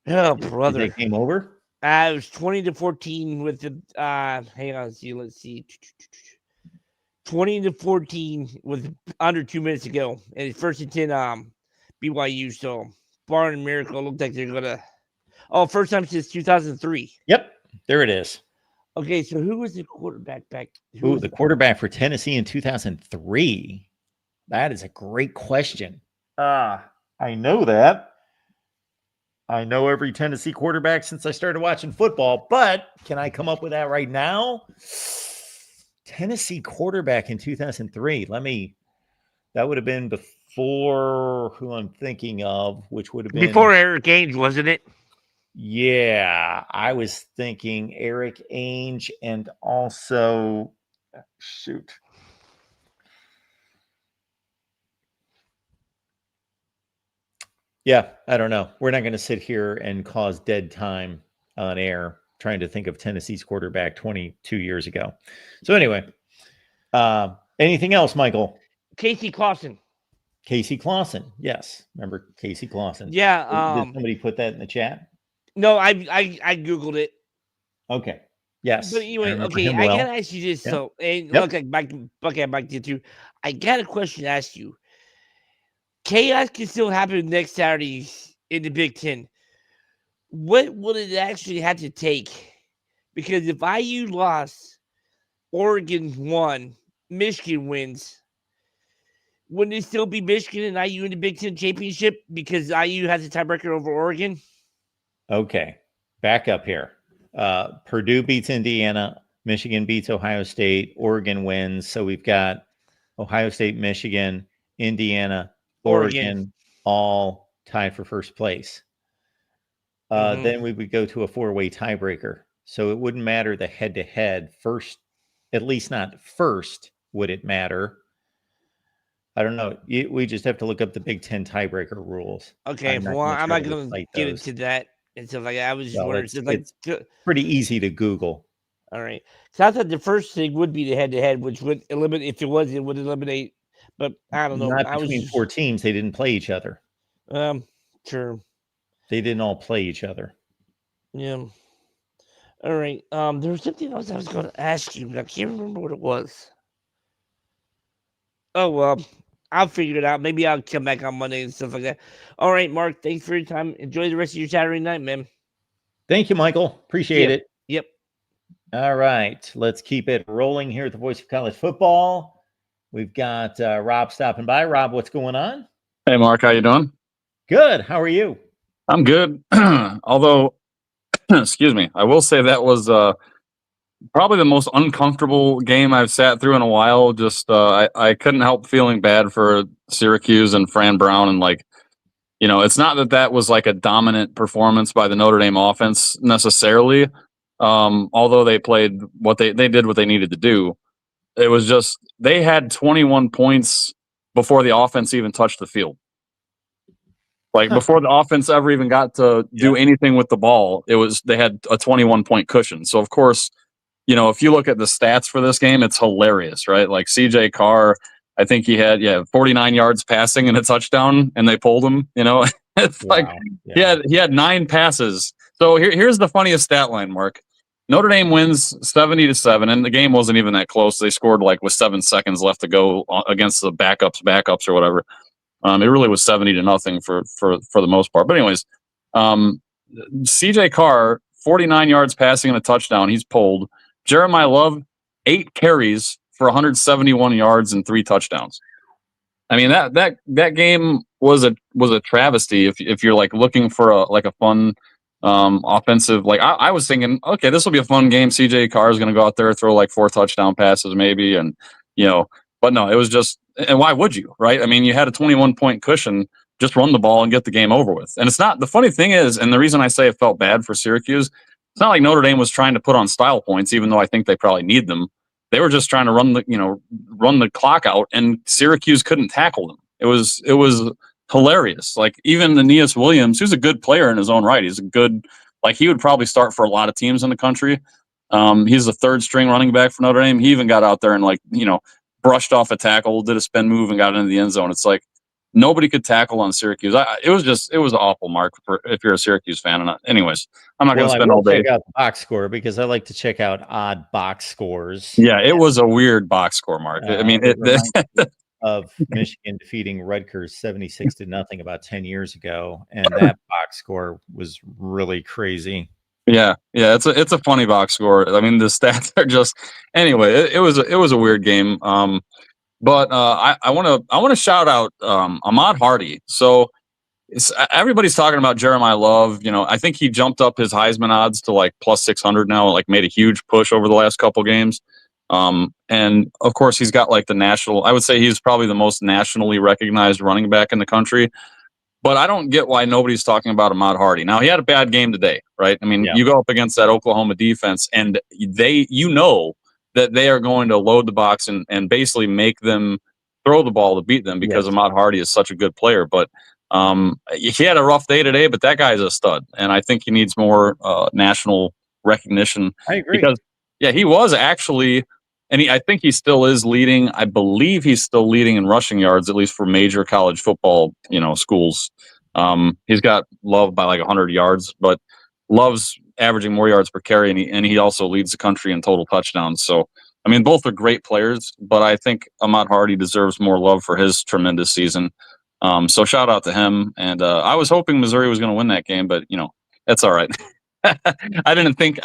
oh brother, that game over? It was 20-14 with the. Hang on, let's see. 20-14 with under 2 minutes to go, and it's 1st and 10. BYU. So, barring a miracle, it looked like they're gonna. Oh, first time since 2003. Yep, there it is. Okay, so who was the quarterback back? The quarterback for Tennessee in 2003. That is a great question. I know that. I know every Tennessee quarterback since I started watching football, but can I come up with that right now? Tennessee quarterback in 2003. That would have been before who I'm thinking of, which would have been before Eric Ainge, wasn't it? Yeah, I was thinking Eric Ainge and also shoot. Yeah, I don't know. We're not going to sit here and cause dead time on air trying to think of Tennessee's quarterback 22 years ago. So anyway, anything else, Michael? Casey Clausen. Casey Clausen. Yes. Remember Casey Clausen? Yeah. Did somebody put that in the chat? No, I Googled it. Okay. Yes. But anyway, okay, I gotta ask you this. Yeah. So, and look, Mike did too. I got a question to ask you. Chaos can still happen next Saturday in the Big Ten. What would it actually have to take? Because if IU lost, Oregon won, Michigan wins, wouldn't it still be Michigan and IU in the Big Ten championship because IU has a tiebreaker over Oregon? Okay, back up here. Purdue beats Indiana, Michigan beats Ohio State, Oregon wins. So we've got Ohio State, Michigan, Indiana, Oregon all tied for first place. Then we would go to a 4-way tiebreaker. So it wouldn't matter the head-to-head first, at least not first would it matter. I don't know. We just have to look up the Big Ten tiebreaker rules. Okay, I'm not going to get into that. And stuff like that. I was just wondering. It's pretty easy to Google. All right. So I thought the first thing would be the head-to-head, which would eliminate, if it was, it would eliminate. But I don't know. Not between 4 teams. They didn't play each other. Sure. They didn't all play each other. Yeah. All right. There was something else I was going to ask you, but I can't remember what it was. Oh, well. I'll figure it out. Maybe I'll come back on Monday and stuff like that. All right, Mark. Thanks for your time. Enjoy the rest of your Saturday night, man. Thank you, Michael. Appreciate it. Yep. All right. Let's keep it rolling here at the Voice of College Football. We've got Rob stopping by. Rob, what's going on? Hey, Mark. How you doing? Good. How are you? I'm good. Although, excuse me, I will say that was probably the most uncomfortable game I've sat through in a while. Just I couldn't help feeling bad for Syracuse and Fran Brown, and it's not that was like a dominant performance by the Notre Dame offense necessarily. Although they played they did what they needed to do. It was just they had 21 points before the offense even touched the field. Before the offense ever even got to do anything with the ball, they had a 21-point cushion. So of course, if you look at the stats for this game, it's hilarious, right? Like CJ Carr, I think he had 49 yards passing and a touchdown, and they pulled him. It's he had 9 passes. So here's the funniest stat line, Mark. Notre Dame wins 70-7, and the game wasn't even that close. They scored with 7 seconds left to go against the backups or whatever. It really was 70-0 for the most part. But anyways, CJ Carr, 49 yards passing and a touchdown. He's pulled. Jeremiah Love, 8 carries for 171 yards and 3 touchdowns. I mean, that game was a travesty. If you're looking for a fun offensive, I was thinking, okay, this will be a fun game. CJ Carr is going to go out there, throw 4 touchdown passes maybe, and but no, it was just. And why would you, right? I mean, you had a 21-point cushion. Just run the ball and get the game over with. And it's not. The funny thing is, and the reason I say it felt bad for Syracuse, it's not like Notre Dame was trying to put on style points, even though I think they probably need them. they were just trying to run the clock out, and Syracuse couldn't tackle them. It was hilarious. Like, even Aeneas Williams, who's a good player in his own right, he's a good, like, he would probably start for a lot of teams in the country. He's the third string running back for Notre Dame. He even got out there and, like, brushed off a tackle, did a spin move, and got into the end zone. It's like nobody could tackle on Syracuse. It was awful, Mark, if you're a Syracuse fan. And anyways, I'm not going to spend all day. Check out the box score, because I like to check out odd box scores. Yeah, it was a weird box score, Mark. I mean, of Michigan defeating Rutgers 76-0 about 10 years ago, and that box score was really crazy. Yeah, it's a funny box score. I mean, the stats are just, anyway. It was a weird game. But I want to shout out Ahmad Hardy. So everybody's talking about Jeremiah Love. I think he jumped up his Heisman odds to like plus 600 now. Like, made a huge push over the last couple games. And of course, he's got like I would say he's probably the most nationally recognized running back in the country. But I don't get why nobody's talking about Ahmad Hardy. Now, he had a bad game today, right? I mean, You go up against that Oklahoma defense, and that they are going to load the box and basically make them throw the ball to beat them, because Ahmad Hardy is such a good player. But he had a rough day today, but that guy is a stud, and I think he needs more national recognition. I agree. Because, he was actually, and I think he still is leading. I believe he's still leading in rushing yards, at least for major college football, schools. He's got Love by like 100 yards, but Love's averaging more yards per carry, and he also leads the country in total touchdowns. So, I mean, both are great players, but I think Ahmad Hardy deserves more love for his tremendous season. So shout out to him. And I was hoping Missouri was going to win that game, but that's all right. I didn't think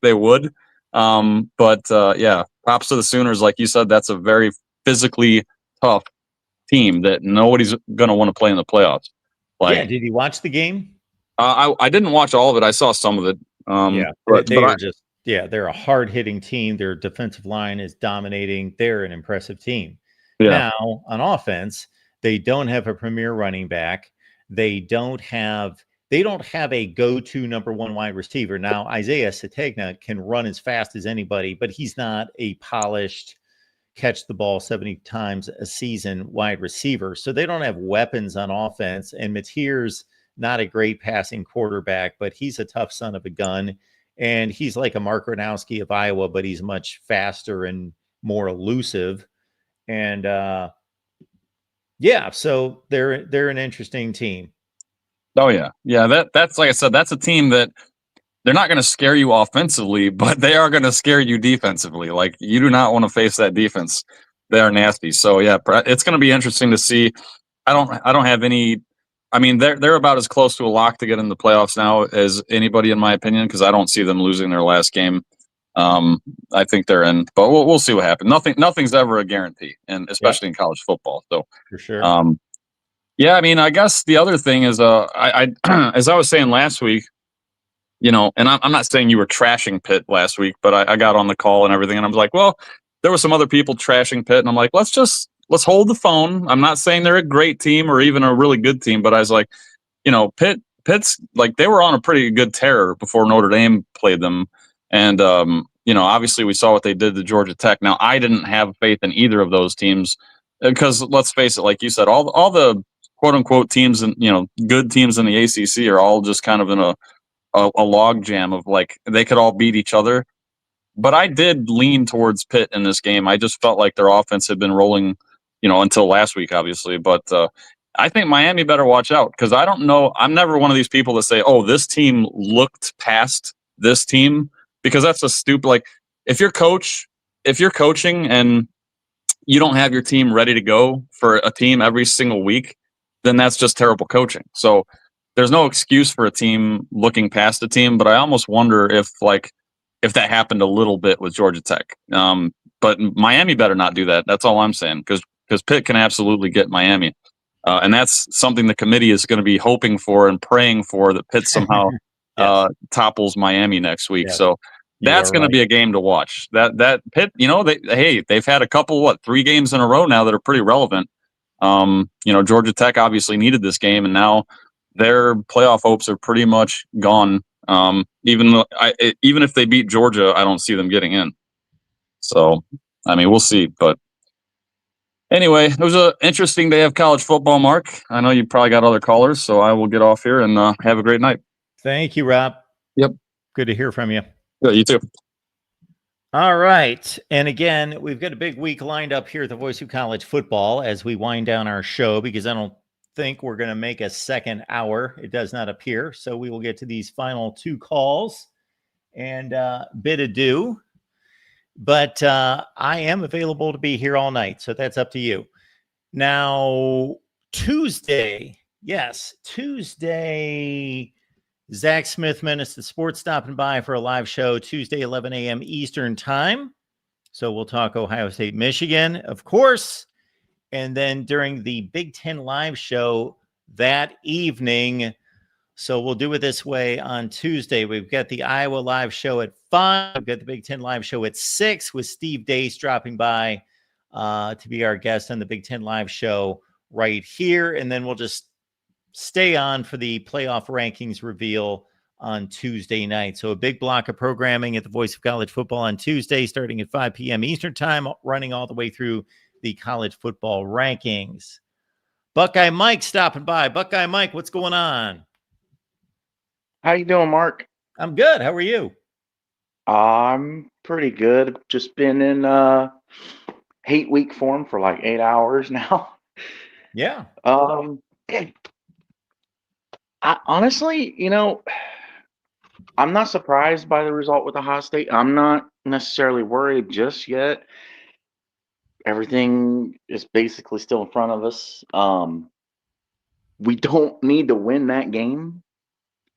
they would. But props to the Sooners. Like you said, that's a very physically tough team that nobody's going to want to play in the playoffs. Did you watch the game? I didn't watch all of it. I saw some of it. They're a hard-hitting team. Their defensive line is dominating. They're an impressive team. Yeah. Now, on offense, they don't have a premier running back. They don't have a go-to number one wide receiver. Now, Isaiah Sategna can run as fast as anybody, but he's not a polished catch the ball 70 times a season wide receiver. So they don't have weapons on offense. And Mateer's not a great passing quarterback, but he's a tough son of a gun. And he's like a Mark Gronowski of Iowa, but he's much faster and more elusive. And so they're an interesting team. Oh yeah. That's like I said, that's a team that they're not going to scare you offensively, but they are going to scare you defensively. Like, you do not want to face that defense. They are nasty. So yeah, it's going to be interesting to see. I don't have any. I mean, they're about as close to a lock to get in the playoffs now as anybody, in my opinion, because I don't see them losing their last game. I think they're in, but we'll see what happens. Nothing's ever a guarantee, and especially in college football. So for sure. I mean, I guess the other thing is, I as I was saying last week, and I'm not saying you were trashing Pitt last week, but I got on the call and everything, and I was like, well, there were some other people trashing Pitt, and I'm like, let's hold the phone. I'm not saying they're a great team or even a really good team, but I was like, Pitt's like, they were on a pretty good tear before Notre Dame played them. And, obviously we saw what they did to Georgia Tech. Now, I didn't have faith in either of those teams because, let's face it, like you said, all the quote unquote teams and, good teams in the ACC are all just kind of in a log jam of like, they could all beat each other. But I did lean towards Pitt in this game. I just felt like their offense had been rolling, until last week, obviously. But I think Miami better watch out, because I don't know. I'm never one of these people that say, oh, this team looked past this team, because that's a stupid, like, if you're coaching and you don't have your team ready to go for a team every single week, then that's just terrible coaching. So there's no excuse for a team looking past a team, but I almost wonder if that happened a little bit with Georgia Tech. But Miami better not do that. That's all I'm saying, because Pitt can absolutely get Miami. And that's something the committee is going to be hoping for and praying for, that Pitt somehow topples Miami next week. So that's going to be a game to watch. That Pitt, they've had a couple, 3 games in a row now that are pretty relevant. Georgia Tech obviously needed this game, and now their playoff hopes are pretty much gone. Even if they beat Georgia, I don't see them getting in. So, I mean, we'll see. But anyway, it was an interesting day of college football, Mark. I know you probably got other callers, so I will get off here and have a great night. Thank you, Rob. Yep. Good to hear from you. Yeah, you too. All right. And again, we've got a big week lined up here at the Voice of College Football as we wind down our show, because I don't think we're going to make a second hour. It does not appear. So we will get to these final two calls and bid adieu. But I am available to be here all night. So that's up to you. Now, Tuesday. Yes, Tuesday. Zach Smith, Menace the Sports, stopping by for a live show Tuesday, 11 a.m. Eastern time. So we'll talk Ohio State, Michigan, of course. And then during the Big Ten live show that evening. So we'll do it this way on Tuesday. We've got the Iowa live show at 5. We've got the Big Ten live show at 6 with Steve Dace dropping by to be our guest on the Big Ten live show right here. And then we'll just stay on for the playoff rankings reveal on Tuesday night. So a big block of programming at the Voice of College Football on Tuesday, starting at 5 p.m. Eastern time, running all the way through the college football rankings. Buckeye Mike stopping by. Buckeye Mike, what's going on? How you doing, Mark? I'm good. How are you? I'm pretty good. Just been in hate week form for like 8 hours now. Yeah. I honestly, I'm not surprised by the result with Ohio State. I'm not necessarily worried just yet. Everything is basically still in front of us. We don't need to win that game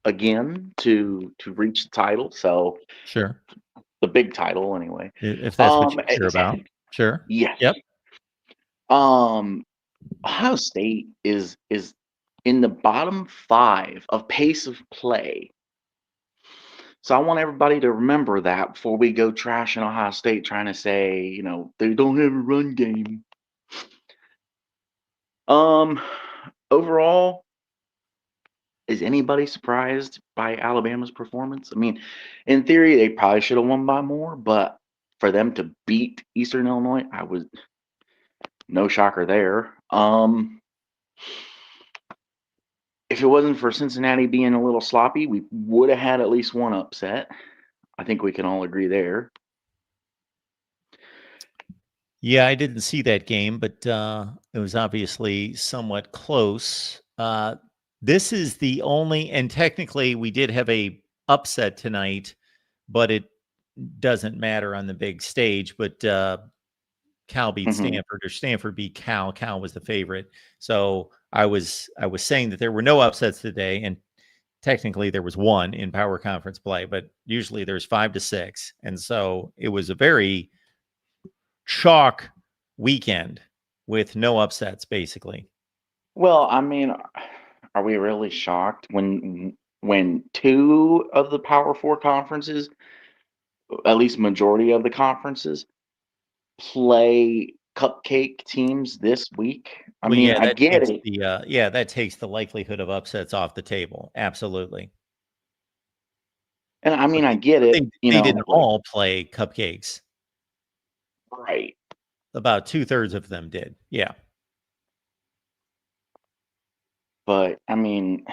again to reach the title. So Sure. the big title anyway. If that's what you care about. Sure. Yes. Yep. Ohio State is in the bottom 5 of pace of play. So I want everybody to remember that before we go trashing Ohio State, trying to say, they don't have a run game. Overall, is anybody surprised by Alabama's performance? I mean, in theory, they probably should have won by more, but for them to beat Eastern Illinois, no shocker there. If it wasn't for Cincinnati being a little sloppy, we would have had at least one upset. I think we can all agree there. Yeah, I didn't see that game, but it was obviously somewhat close. This is the only, and technically we did have a upset tonight, but it doesn't matter on the big stage. But Cal beat Stanford, or Stanford beat Cal. Cal was the favorite. So I was saying that there were no upsets today, and technically there was one in power conference play, but usually there's 5 to 6. And so it was a very chalk weekend with no upsets, basically. Well, I mean, are we really shocked when 2 of the Power 4 conferences, at least majority of the conferences, play cupcake teams this week? I get it. That takes the likelihood of upsets off the table. Absolutely. And I get it. They didn't all play cupcakes. Right. About 2/3 of them did. Yeah. But I'm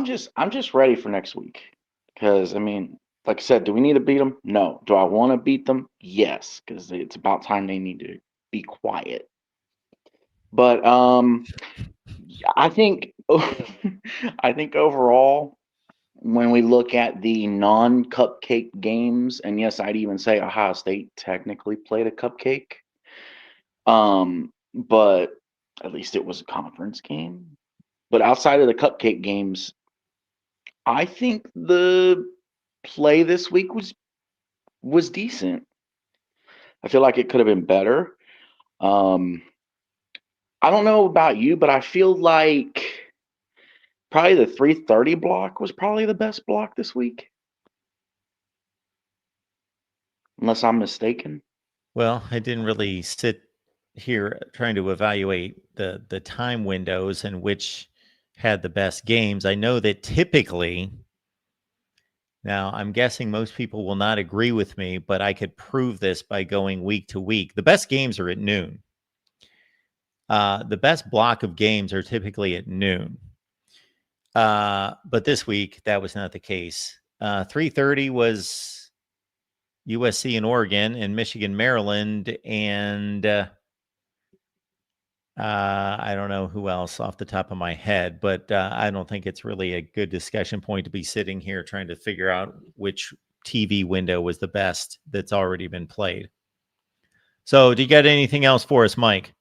just ready for next week, because like I said, do we need to beat them? No. Do I want to beat them? Yes, because it's about time they need to be quiet. But I think I think overall, when we look at the non-cupcake games, and yes, I'd even say Ohio State technically played a cupcake, but at least it was a conference game. But outside of the cupcake games, I think the play this week was decent. I feel like it could have been better. I don't know about you, but I feel like probably the 3:30 block was probably the best block this week, unless I'm mistaken. Well, I didn't really sit here trying to evaluate the time windows and which had the best games. I know that typically Now, I'm guessing most people will not agree with me, but I could prove this by going week to week. The best games are at noon. The best block of games are typically at noon. But this week, that was not the case. 3:30 was USC and Oregon, and Michigan, Maryland, and I don't know who else off the top of my head, but I don't think it's really a good discussion point to be sitting here trying to figure out which TV window was the best that's already been played. So, do you got anything else for us, Mike?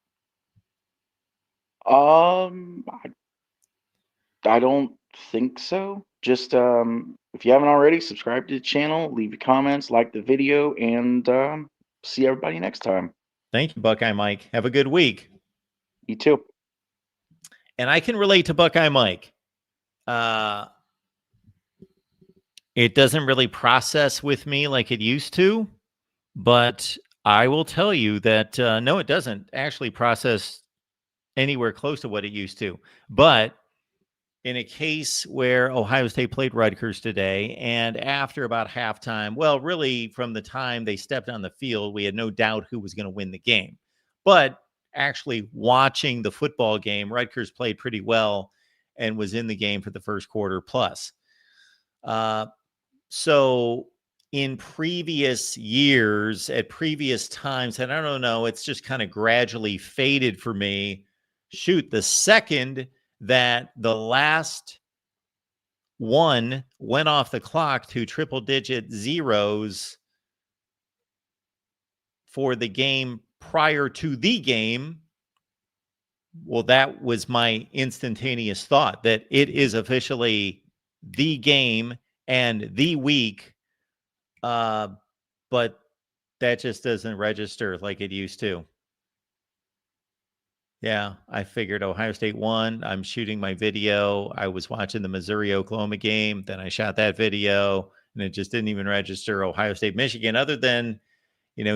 I don't think so. Just if you haven't already, subscribe to the channel, leave your comments, like the video, and see everybody next time. Thank you, Buckeye Mike. Have a good week. You too. And I can relate to Buckeye Mike. It doesn't really process with me like it used to, but I will tell you that no, it doesn't actually process anywhere close to what it used to. But in a case where Ohio State played Rutgers today, and after about halftime, well, really from the time they stepped on the field, we had no doubt who was going to win the game. But actually watching the football game, Rutgers played pretty well and was in the game for the first quarter plus. So in previous years, at previous times, and I don't know, it's just kind of gradually faded for me. Shoot, the second that the last one went off the clock to triple-digit zeros for the game prior to the game, well, that was my instantaneous thought that it is officially the game and the week, but that just doesn't register like it used to. Yeah, I figured Ohio State won. I'm shooting my video. I was watching the Missouri-Oklahoma game. Then I shot that video, and it just didn't even register Ohio State, Michigan, other than,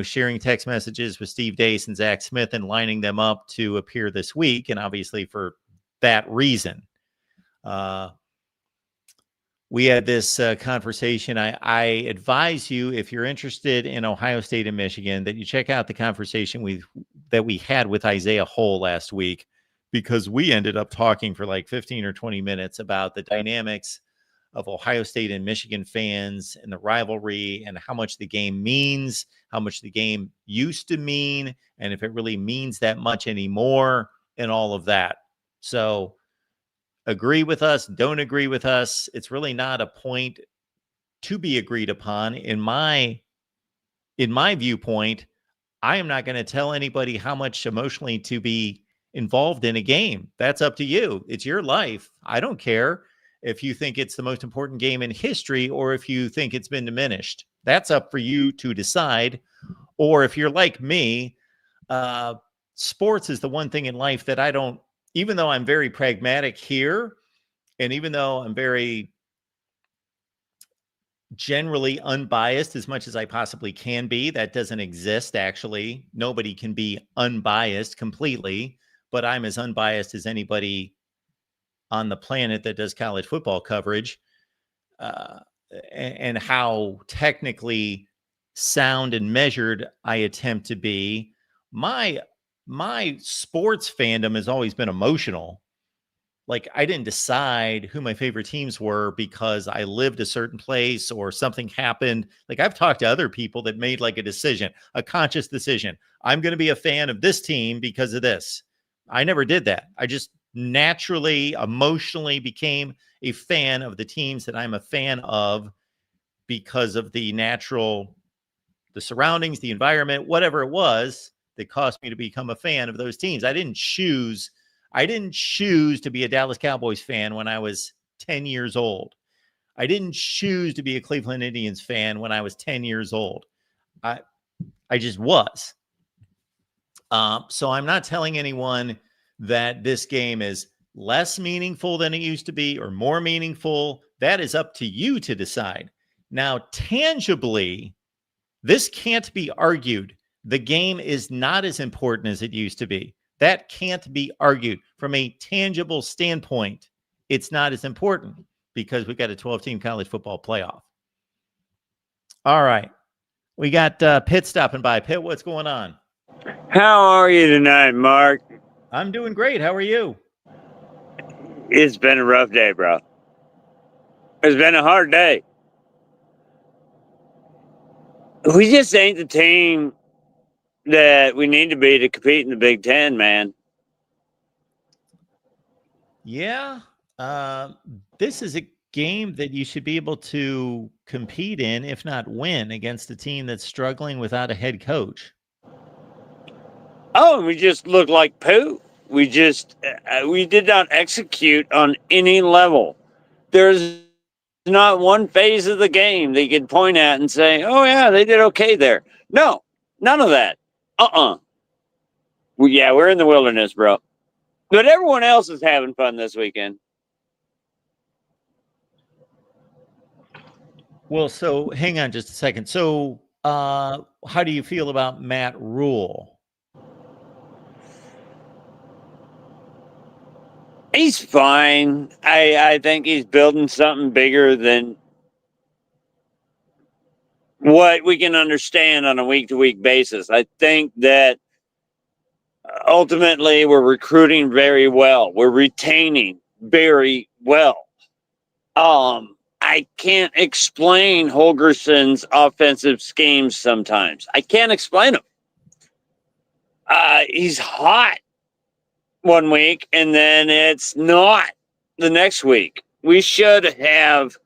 sharing text messages with Steve Dace and Zach Smith and lining them up to appear this week. And obviously for that reason, we had this conversation. I advise you, if you're interested in Ohio State and Michigan, that you check out the conversation that we had with Isaiah Hull last week, because we ended up talking for like 15 or 20 minutes about the dynamics of Ohio State and Michigan fans and the rivalry and how much the game means, how much the game used to mean, and if it really means that much anymore, and all of that. So agree with us, don't agree with us. It's really not a point to be agreed upon. In my viewpoint, I am not going to tell anybody how much emotionally to be involved in a game. That's up to you. It's your life. I don't care if you think it's the most important game in history or if you think it's been diminished. That's up for you to decide. Or if you're like me, sports is the one thing in life that I don't, even though I'm very pragmatic here, and even though I'm very generally unbiased as much as I possibly can be, that doesn't exist, actually. Nobody can be unbiased completely, but I'm as unbiased as anybody on the planet that does college football coverage, and how technically sound and measured I attempt to be. My sports fandom has always been emotional. Like, I didn't decide who my favorite teams were because I lived a certain place or something happened. Like, I've talked to other people that made like a decision, a conscious decision. I'm going to be a fan of this team because of this. I never did that. I just naturally, emotionally became a fan of the teams that I'm a fan of because of the surroundings, the environment, whatever it was that caused me to become a fan of those teams. I didn't choose to be a Dallas Cowboys fan when I was 10 years old. I didn't choose to be a Cleveland Indians fan when I was 10 years old. I just was. So I'm not telling anyone that this game is less meaningful than it used to be or more meaningful. That is up to you to decide. Now, tangibly, this can't be argued. The game is not as important as it used to be. That can't be argued. From a tangible standpoint, it's not as important because we've got a 12-team college football playoff. All right. We got Pitt stopping by. Pitt, what's going on? How are you tonight, Mark? I'm doing great. How are you? It's been a rough day, bro. It's been a hard day. We just ain't the team that we need to be to compete in the Big Ten, man. Yeah. This is a game that you should be able to compete in, if not win, against a team that's struggling without a head coach. Oh, we just look like poo. We did not execute on any level. There's not one phase of the game they could point at and say, oh, yeah, they did okay there. No, none of that. Yeah, we're in the wilderness, bro. But everyone else is having fun this weekend. Well, so hang on just a second. So how do you feel about Matt Rule? He's fine. I think he's building something bigger than what we can understand on a week-to-week basis. I think that ultimately we're recruiting very well. We're retaining very well. I can't explain Holgerson's offensive schemes sometimes. I can't explain them. He's hot one week, and then it's not the next week. We should have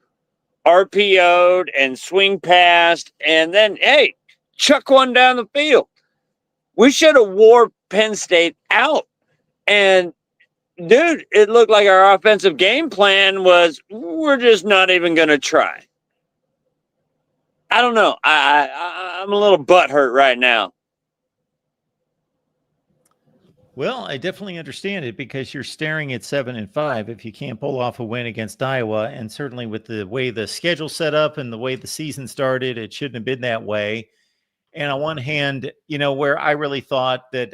RPO'd and swing passed, and then, hey, chuck one down the field. We should have wore Penn State out. And, dude, it looked like our offensive game plan was, we're just not even going to try. I don't know. I'm a little butthurt right now. Well, I definitely understand it because you're staring at 7-5 if you can't pull off a win against Iowa. And certainly with the way the schedule set up and the way the season started, it shouldn't have been that way. And on one hand, where I really thought that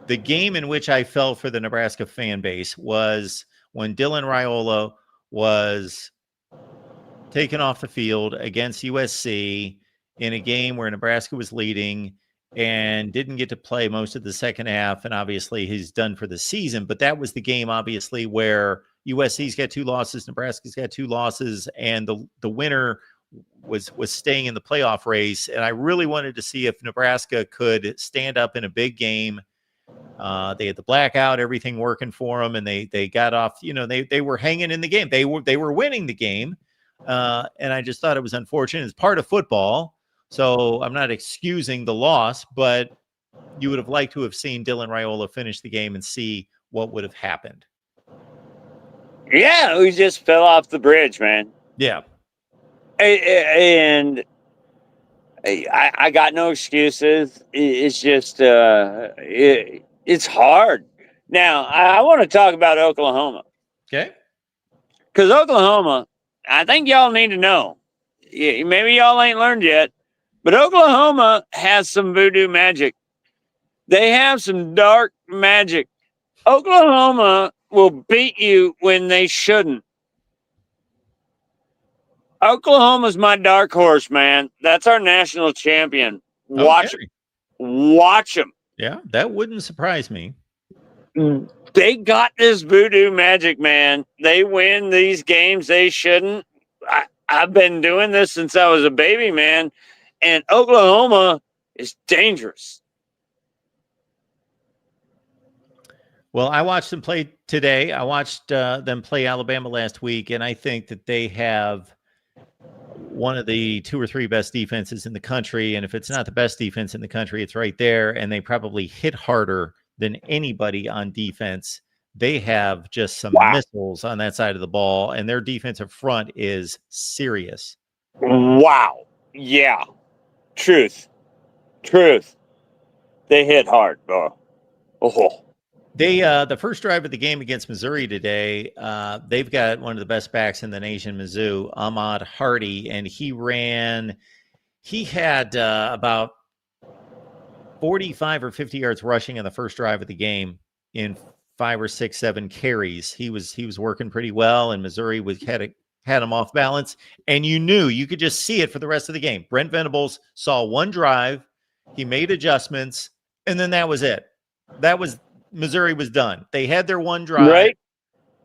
the game in which I fell for the Nebraska fan base was when Dylan Raiola was taken off the field against USC in a game where Nebraska was leading and didn't get to play most of the second half. And obviously he's done for the season, but that was the game, obviously, where USC's got 2 losses, Nebraska's got 2 losses, and the winner was staying in the playoff race. And I really wanted to see if Nebraska could stand up in a big game. They had the blackout, everything working for them, and they got off, they were hanging in the game. They were winning the game. And I just thought it was unfortunate. It's part of football. So I'm not excusing the loss, but you would have liked to have seen Dylan Raiola finish the game and see what would have happened. Yeah, we just fell off the bridge, man. Yeah. And I got no excuses. It's just, it's hard. Now, I want to talk about Oklahoma. Okay. Because Oklahoma, I think y'all need to know. Maybe y'all ain't learned yet. But Oklahoma has some voodoo magic. They have some dark magic. Oklahoma will beat you when they shouldn't. Oklahoma's my dark horse, man. That's our national champion. Watch Okay. them. Watch them. Yeah, that wouldn't surprise me. They got this voodoo magic, man. They win these games they shouldn't. I've been doing this since I was a baby, man. And Oklahoma is dangerous. Well, I watched them play today. I watched them play Alabama last week, and I think that they have one of the 2 or 3 best defenses in the country. And if it's not the best defense in the country, it's right there. And they probably hit harder than anybody on defense. They have just some missiles on that side of the ball, and their defensive front is serious. Wow. Yeah. Truth. They hit hard, bro. Oh. They the first drive of the game against Missouri today, they've got one of the best backs in the nation, Mizzou, Ahmad Hardy, and he had about 45 or 50 yards rushing on the first drive of the game in 5 or 6, 7 carries. He was working pretty well, and Missouri had had them off balance, and you could just see it for the rest of the game. Brent Venables saw one drive, he made adjustments, and then that was it. Missouri was done. They had their one drive, Right.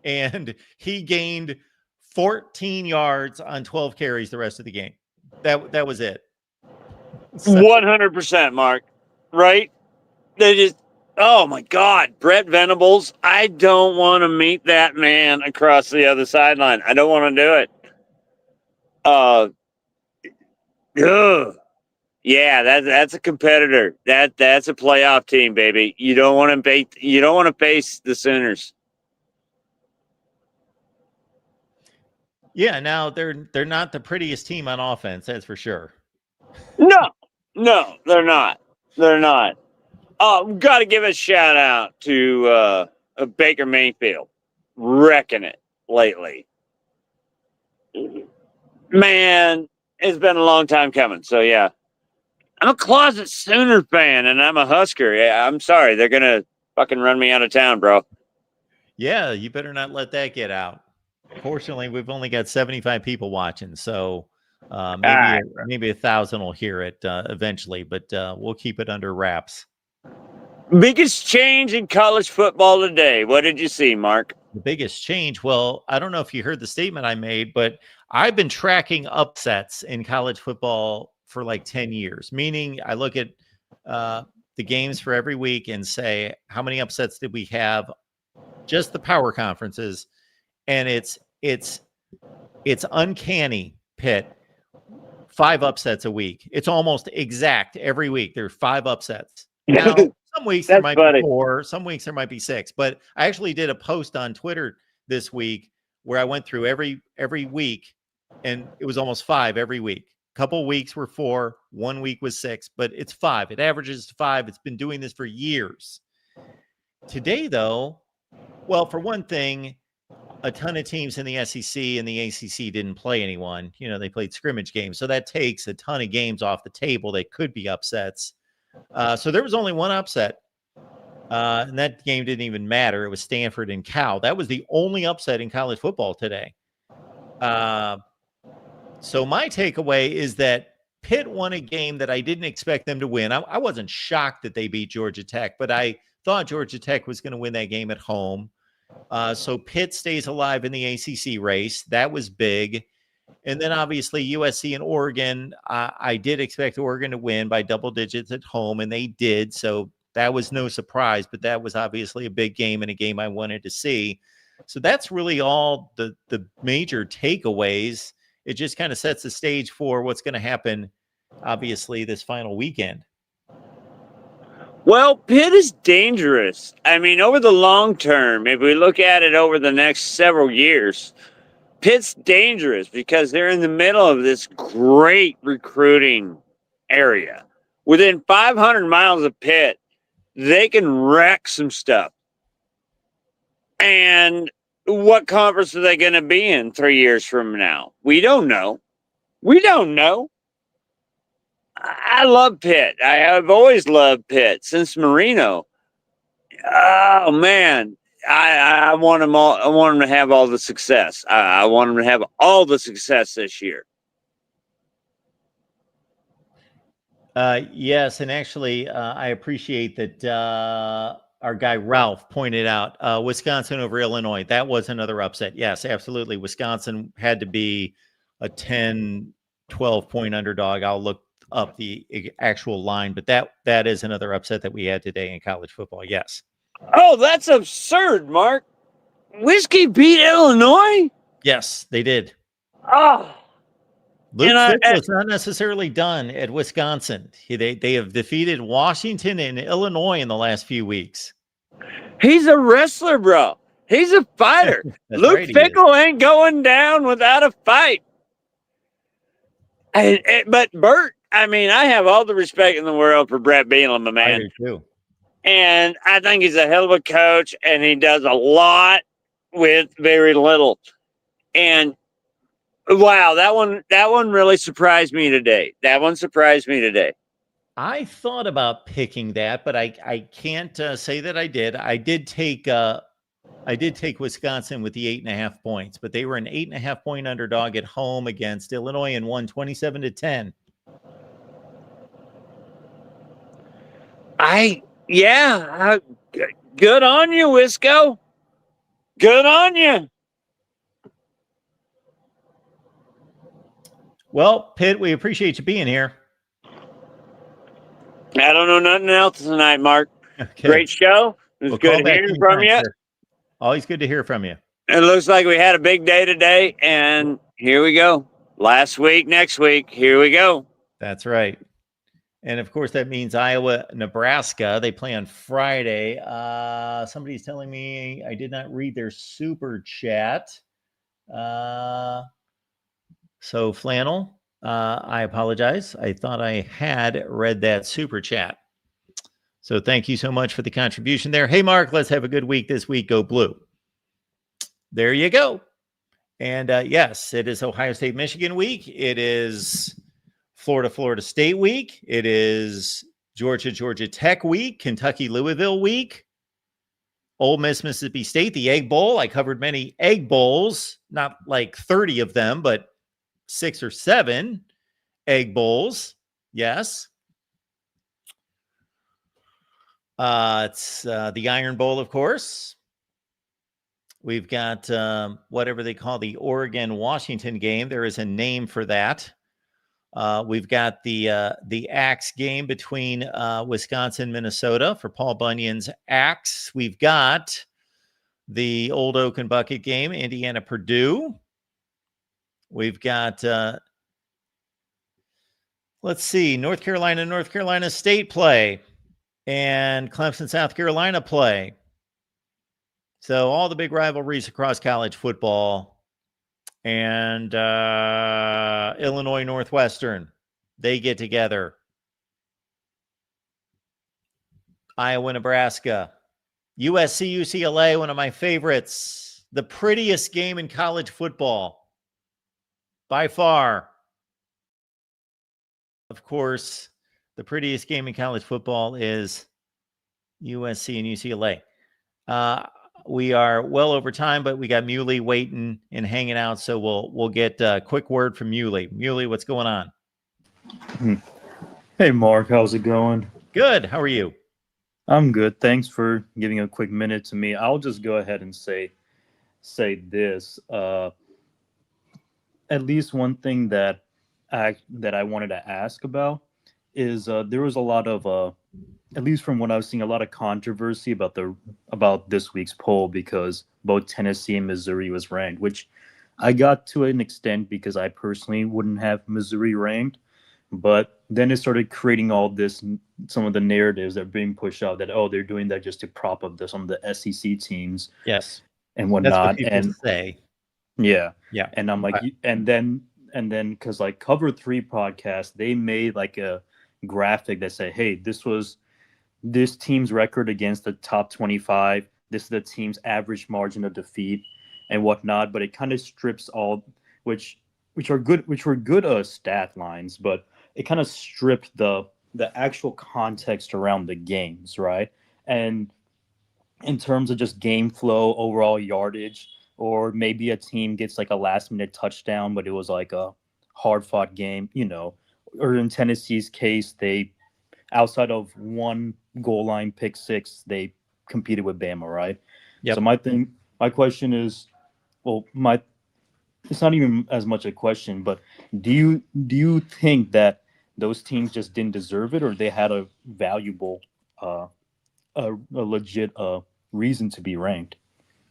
and he gained 14 yards on 12 carries the rest of the game. That was it. 100%, Mark. Right? They just, oh my God, Brett Venables. I don't want to meet that man across the other sideline. I don't want to do it. Yeah, that's a competitor. That's a playoff team, baby. You don't want to face the Sooners. Yeah, now they're not the prettiest team on offense, that's for sure. No, they're not. They're not. We've got to give a shout out to Baker Mayfield, wrecking it lately. Man, it's been a long time coming. So yeah, I'm a closet Sooner fan, and I'm a Husker. Yeah, I'm sorry, they're gonna fucking run me out of town, bro. Yeah, you better not let that get out. Fortunately, we've only got 75 people watching, so maybe 1,000 will hear it eventually, but we'll keep it under wraps. Biggest change in college football today. What did you see, Mark? The biggest change? Well, I don't know if you heard the statement I made, but I've been tracking upsets in college football for like 10 years, meaning I look at the games for every week and say, how many upsets did we have? Just the power conferences. And it's uncanny, Pitt. 5 upsets a week. It's almost exact every week. There are 5 upsets. Now, some weeks there might be 4, some weeks there might be 6. But I actually did a post on Twitter this week where I went through every week, and it was almost 5 every week. A couple weeks were 4, 1 week was 6, but it's 5. It averages to 5. It's been doing this for years. Today, though, well, for one thing, a ton of teams in the SEC and the ACC didn't play anyone. They played scrimmage games. So that takes a ton of games off the table that could be upsets. So there was only one upset. And that game didn't even matter. It was Stanford and Cal. That was the only upset in college football today. So my takeaway is that Pitt won a game that I didn't expect them to win. I wasn't shocked that they beat Georgia Tech, but I thought Georgia Tech was going to win that game at home. So Pitt stays alive in the ACC race. That was big. And then obviously USC and Oregon, I did expect Oregon to win by double digits at home, and they did. So that was no surprise, but that was obviously a big game and a game I wanted to see. So that's really all the major takeaways. It just kind of sets the stage for what's going to happen, obviously, this final weekend. Well, Pitt is dangerous. I mean, over the long term, if we look at it over the next several years, Pitt's dangerous because they're in the middle of this great recruiting area. Within 500 miles of Pitt, they can wreck some stuff. And what conference are they going to be in 3 years from now? We don't know. I love Pitt. I have always loved Pitt since Marino. Oh man, I want them all. I want them to have all the success. I want them to have all the success this year. Yes, and actually, I appreciate that our guy Ralph pointed out Wisconsin over Illinois. That was another upset. Yes, absolutely. Wisconsin had to be a 10, 12-point underdog. I'll look up the actual line, but that is another upset that we had today in college football. Yes. Oh, that's absurd, Mark. Whiskey beat Illinois? Yes, they did. Oh. Luke Fick was not necessarily done at Wisconsin. They have defeated Washington and Illinois in the last few weeks. He's a wrestler, bro. He's a fighter. Luke Fickle ain't going down without a fight. But Bert, I mean, I have all the respect in the world for Brett Bielema, man. I do too. And I think he's a hell of a coach, and he does a lot with very little. And wow, that one really surprised me today. I thought about picking that, but I can't say that I did. I did take I did take Wisconsin with the 8.5 points, but they were an 8.5 point underdog at home against Illinois and won 27-10. Good on you, Wisco. Good on you. Well, Pitt, we appreciate you being here. I don't know nothing else tonight, Mark. Okay. Great show. It was good hearing from you. Sir. Always good to hear from you. It looks like we had a big day today, and here we go. Last week, next week, here we go. That's right. And of course, that means Iowa, Nebraska. They play on Friday. Somebody's telling me I did not read their super chat. So Flannel, I apologize. I thought I had read that super chat. So thank you so much for the contribution there. Hey, Mark, let's have a good week this week. Go Blue. There you go. And yes, it is Ohio State, Michigan week. It is Florida, Florida State week. It is Georgia, Georgia Tech week. Kentucky, Louisville week. Ole Miss, Mississippi State, the Egg Bowl. I covered many Egg Bowls, not like 30 of them, but 6 or 7 Egg Bowls. Yes. It's the Iron Bowl, of course. We've got whatever they call the Oregon-Washington game. There is a name for that. We've got the Axe game between Wisconsin, Minnesota for Paul Bunyan's Axe. We've got the Old Oak and Bucket game, Indiana, Purdue. We've got, let's see, North Carolina State play and Clemson, South Carolina play. So all the big rivalries across college football. And Illinois Northwestern, they get together. Iowa, Nebraska. USC, UCLA, one of my favorites. The prettiest game in college football. By far. Of course, the prettiest game in college football is USC and UCLA. We are well over time, but we got Muley waiting and hanging out, so we'll get a quick word from Muley. Muley, what's going on? Hey, Mark, how's it going? Good. How are you? I'm good. Thanks for giving a quick minute to me. I'll just go ahead and say this. At least one thing that I wanted to ask about is there was a lot of at least from what I was seeing, a lot of controversy about this week's poll because both Tennessee and Missouri was ranked, which I got to an extent because I personally wouldn't have Missouri ranked. But then it started creating all this, some of the narratives that are being pushed out that, oh, they're doing that just to prop up some of the SEC teams. Yes. And whatnot. That's what people say. Yeah. Yeah. And I'm like, and then because like Cover 3 podcast, they made like a graphic that said, hey, this was this team's record against the top 25. This is the team's average margin of defeat and whatnot. But it kind of strips all, which were good stat lines, but it kind of stripped the actual context around the games, right? And in terms of just game flow, overall yardage, or maybe a team gets like a last-minute touchdown, but it was like a hard-fought game, or in Tennessee's case, they, outside of one goal line pick six, they competed with Bama, right? Yep. So my question is, it's not even as much a question, but do you think that those teams just didn't deserve it, or they had a valuable, a legit reason to be ranked?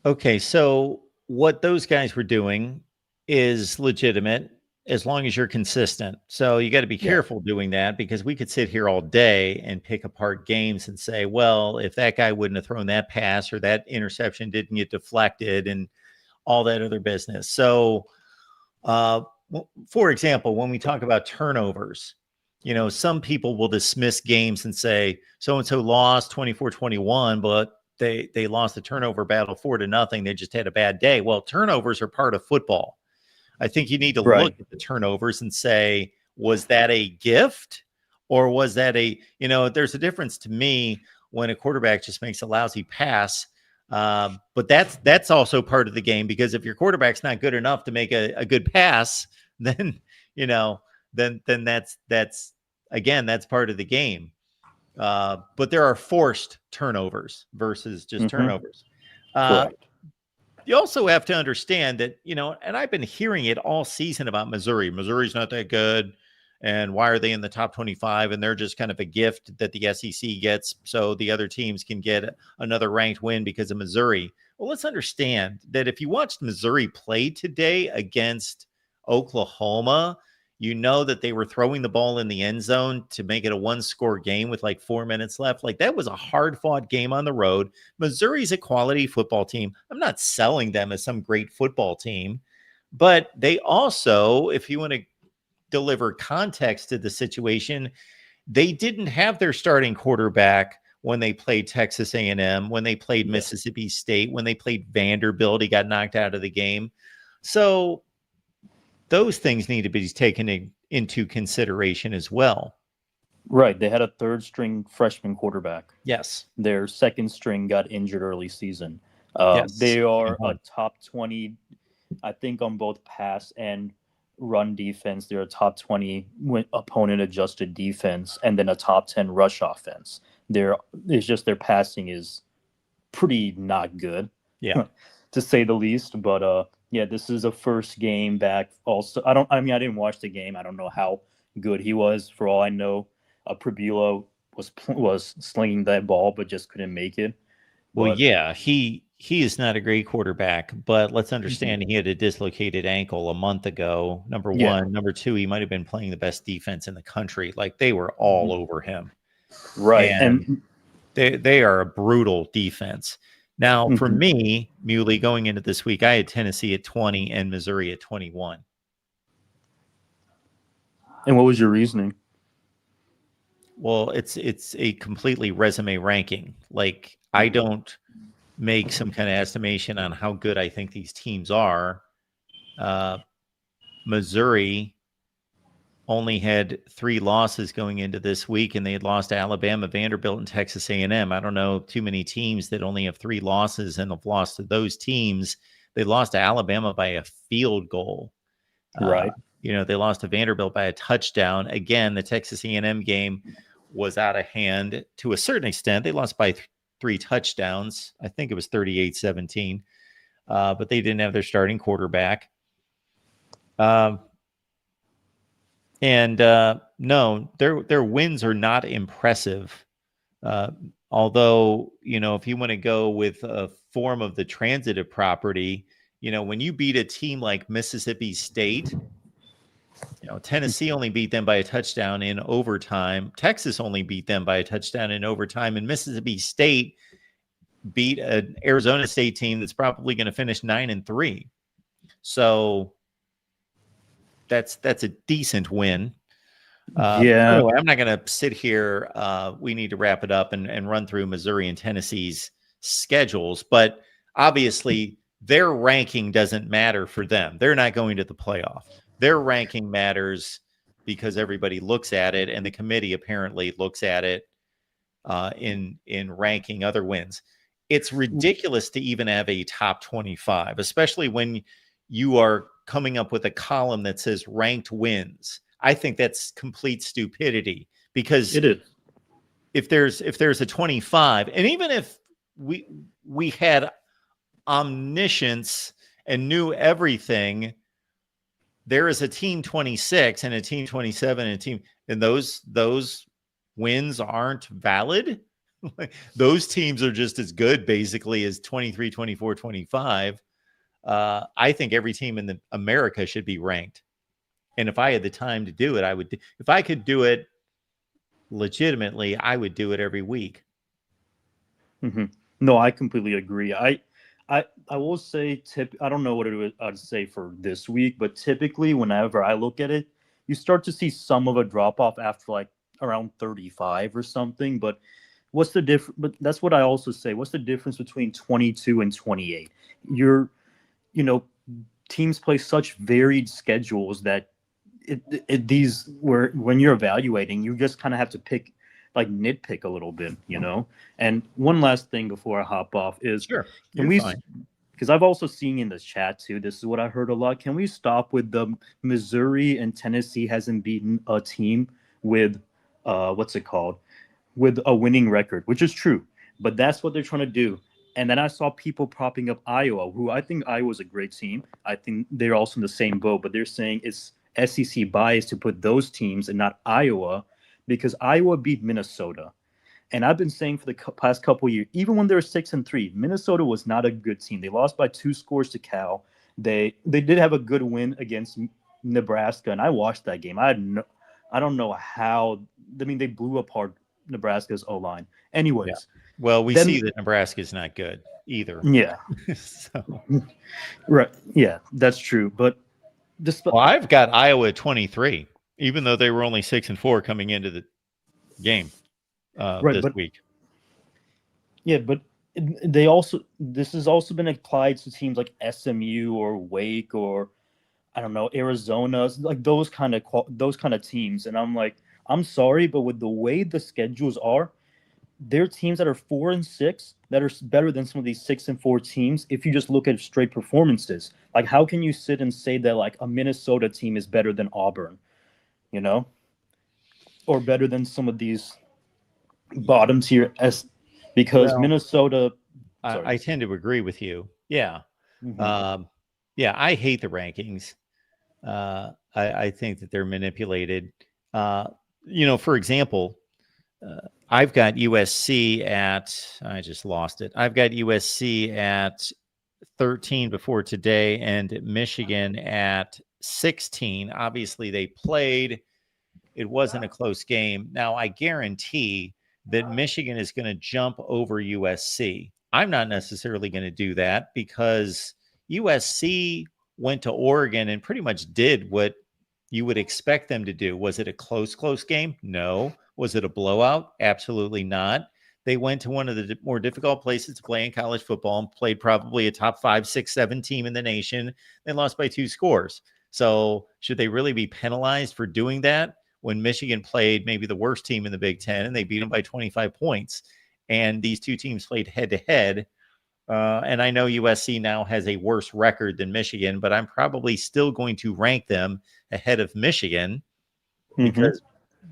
Okay, so what those guys were doing is legitimate as long as you're consistent. So you got to be careful doing that, because we could sit here all day and pick apart games and say, well, if that guy wouldn't have thrown that pass or that interception didn't get deflected and all that other business. So, for example, when we talk about turnovers, some people will dismiss games and say, so-and-so lost 24-21, but they lost the turnover battle 4-0. They just had a bad day. Well, turnovers are part of football. I think you need to look at the turnovers and say, was that a gift, or was that there's a difference to me when a quarterback just makes a lousy pass But that's also part of the game, because if your quarterback's not good enough to make a good pass, then then that's part of the game. But there are forced turnovers versus just turnovers. Correct. You also have to understand that, and I've been hearing it all season about Missouri. Missouri's not that good. And why are they in the top 25? And they're just kind of a gift that the SEC gets so the other teams can get another ranked win because of Missouri. Well, let's understand that if you watched Missouri play today against Oklahoma, you know that they were throwing the ball in the end zone to make it a one-score game with like 4 minutes left. Like, that was a hard-fought game on the road. Missouri's a quality football team. I'm not selling them as some great football team, but they also, if you want to deliver context to the situation, they didn't have their starting quarterback when they played Texas A&M, when they played Mississippi State, when they played Vanderbilt. He got knocked out of the game. So those things need to be taken into consideration as well. Right. They had a third string freshman quarterback. Yes. Their second string got injured early season. Yes. They are a top 20, I think, on both pass and run defense. They're a top 20 opponent adjusted defense, and then a top 10 rush offense. It's just their passing is pretty not good. Yeah. To say the least. But yeah, this is a first game back. Also, I didn't watch the game. I don't know how good he was. For all I know, Prebulo was slinging that ball, but just couldn't make it. Well, yeah, he is not a great quarterback, but let's understand he had a dislocated ankle a month ago. Number one. Number two, he might have been playing the best defense in the country. Like, they were all over him. Right. And they are a brutal defense. Now, for me, Muley, going into this week, I had Tennessee at 20 and Missouri at 21. And what was your reasoning? Well, it's a completely resume ranking. Like, I don't make some kind of estimation on how good I think these teams are. Missouri only had 3 losses going into this week, and they had lost to Alabama, Vanderbilt, and Texas A&M. I don't know too many teams that only have 3 losses and have lost to those teams. They lost to Alabama by a field goal. Right. They lost to Vanderbilt by a touchdown. Again, the Texas A&M game was out of hand to a certain extent. They lost by 3 touchdowns. I think it was 38-17. But they didn't have their starting quarterback. No, their wins are not impressive. Although, if you want to go with a form of the transitive property, when you beat a team like Mississippi State, Tennessee only beat them by a touchdown in overtime. Texas only beat them by a touchdown in overtime. And Mississippi State beat an Arizona State team that's probably going to finish 9-3. So that's a decent win. Anyway, I'm not going to sit here. We need to wrap it up and run through Missouri and Tennessee's schedules. But obviously, their ranking doesn't matter for them. They're not going to the playoff. Their ranking matters because everybody looks at it, and the committee apparently looks at it in ranking other wins. It's ridiculous to even have a top 25, especially when you are coming up with a column that says ranked wins. I think that's complete stupidity, because it is. If there's a 25, and even if we had omniscience and knew everything, there is a team 26 and a team 27 and those wins aren't valid. Those teams are just as good basically as 23, 24, 25. I think every team in America should be ranked. And if I had the time to do it, I would. If I could do it legitimately, I would do it every week. No, I completely agree. I will say, I don't know what I'd say for this week, but typically whenever I look at it, you start to see some of a drop off after like around 35 or something. But what's the difference? But that's what I also say. What's the difference between 22 and 28? Teams play such varied schedules that when you're evaluating, you just kind of have to pick like nitpick a little bit, you know. And one last thing before I hop off is, Sure, can we? Because I've also seen in the chat too. This is what I heard a lot. Can we stop with the Missouri and Tennessee hasn't beaten a team with what's it called, with a winning record, which is true, but that's what they're trying to do. And then I saw people propping up Iowa, who I think Iowa's a great team. I think they're also in the same boat, but they're saying it's SEC bias to put those teams and not Iowa, because Iowa beat Minnesota. And I've been saying for the past couple of years, even when they were 6-3, Minnesota was not a good team. They lost by 2 scores to Cal. They did have a good win against Nebraska, and I watched that game. I don't know how. I mean, they blew apart Nebraska's O-line. Anyways. Yeah. Well, we see that Nebraska is not good either. Yeah. So. Right. Yeah, that's true. But well, I've got Iowa 23, even though they were only 6-4 coming into the game this week. Yeah, but this has also been applied to teams like SMU or Wake or I don't know, Arizona, like those kind of teams. And I'm like, I'm sorry, but with the way the schedules are, there are teams that are 4-6 that are better than some of these 6-4 teams. If you just look at straight performances, like how can you sit and say that like a Minnesota team is better than Auburn, you know, or better than some of these bottom tier because Minnesota. I tend to agree with you. Yeah. Mm-hmm. Yeah. I hate the rankings. I think that they're manipulated. For example, I've got USC I just lost it. I've got USC at 13 before today and Michigan at 16. Obviously, they played. It wasn't a close game. Now, I guarantee that Michigan is going to jump over USC. I'm not necessarily going to do that because USC went to Oregon and pretty much did what you would expect them to do. Was it a close game? No. Was it a blowout? Absolutely not. They went to one of the more difficult places to play in college football and played probably a top 5, 6, 7 team in the nation. They lost by 2 scores. So should they really be penalized for doing that when Michigan played maybe the worst team in the Big Ten and they beat them by 25 points? And these two teams played head to head. And I know USC now has a worse record than Michigan, but I'm probably still going to rank them ahead of Michigan because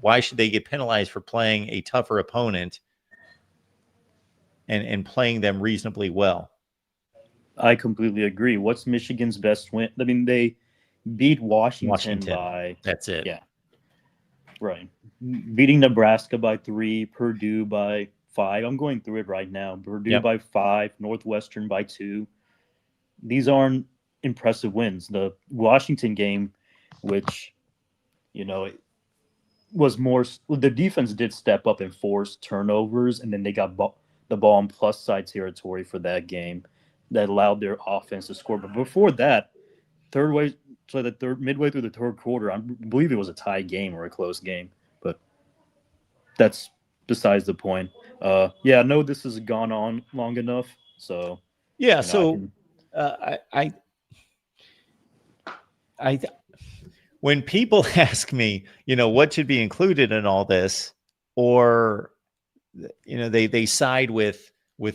why should they get penalized for playing a tougher opponent and playing them reasonably well? I completely agree. What's Michigan's best win? I mean, they beat Washington by... That's it. Yeah. Right. Beating Nebraska by 3, Purdue by 5. I'm going through it right now. Purdue by 5, Northwestern by 2. These aren't impressive wins. The Washington game, which, was more, the defense did step up and force turnovers, and then they got the ball in plus side territory for that game that allowed their offense to score. But before that, midway through the third quarter, I believe it was a tie game or a close game, but that's besides the point. I know this has gone on long enough, so yeah. When people ask me, what should be included in all this, or they side with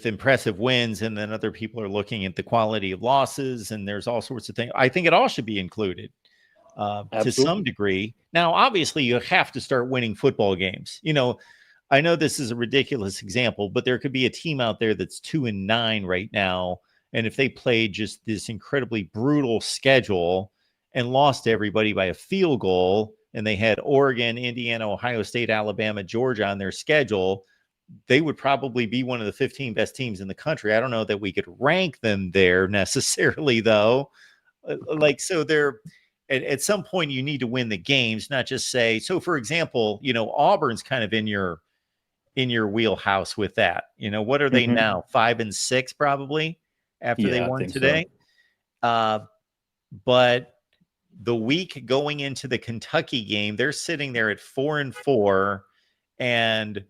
impressive wins, and then other people are looking at the quality of losses, and there's all sorts of things. I think it all should be included to some degree. Now, obviously, you have to start winning football games. I know this is a ridiculous example, but there could be a team out there that's 2-9 right now, and if they played just this incredibly brutal schedule and lost to everybody by a field goal, and they had Oregon, Indiana, Ohio State, Alabama, Georgia on their schedule, they would probably be one of the 15 best teams in the country. I don't know that we could rank them there necessarily, though. So they're at some point you need to win the games, not just say. So, for example, Auburn's kind of in your wheelhouse with that. What are they now? 5-6 probably after they won today. So. But the week going into the Kentucky game, they're sitting there at 4-4, and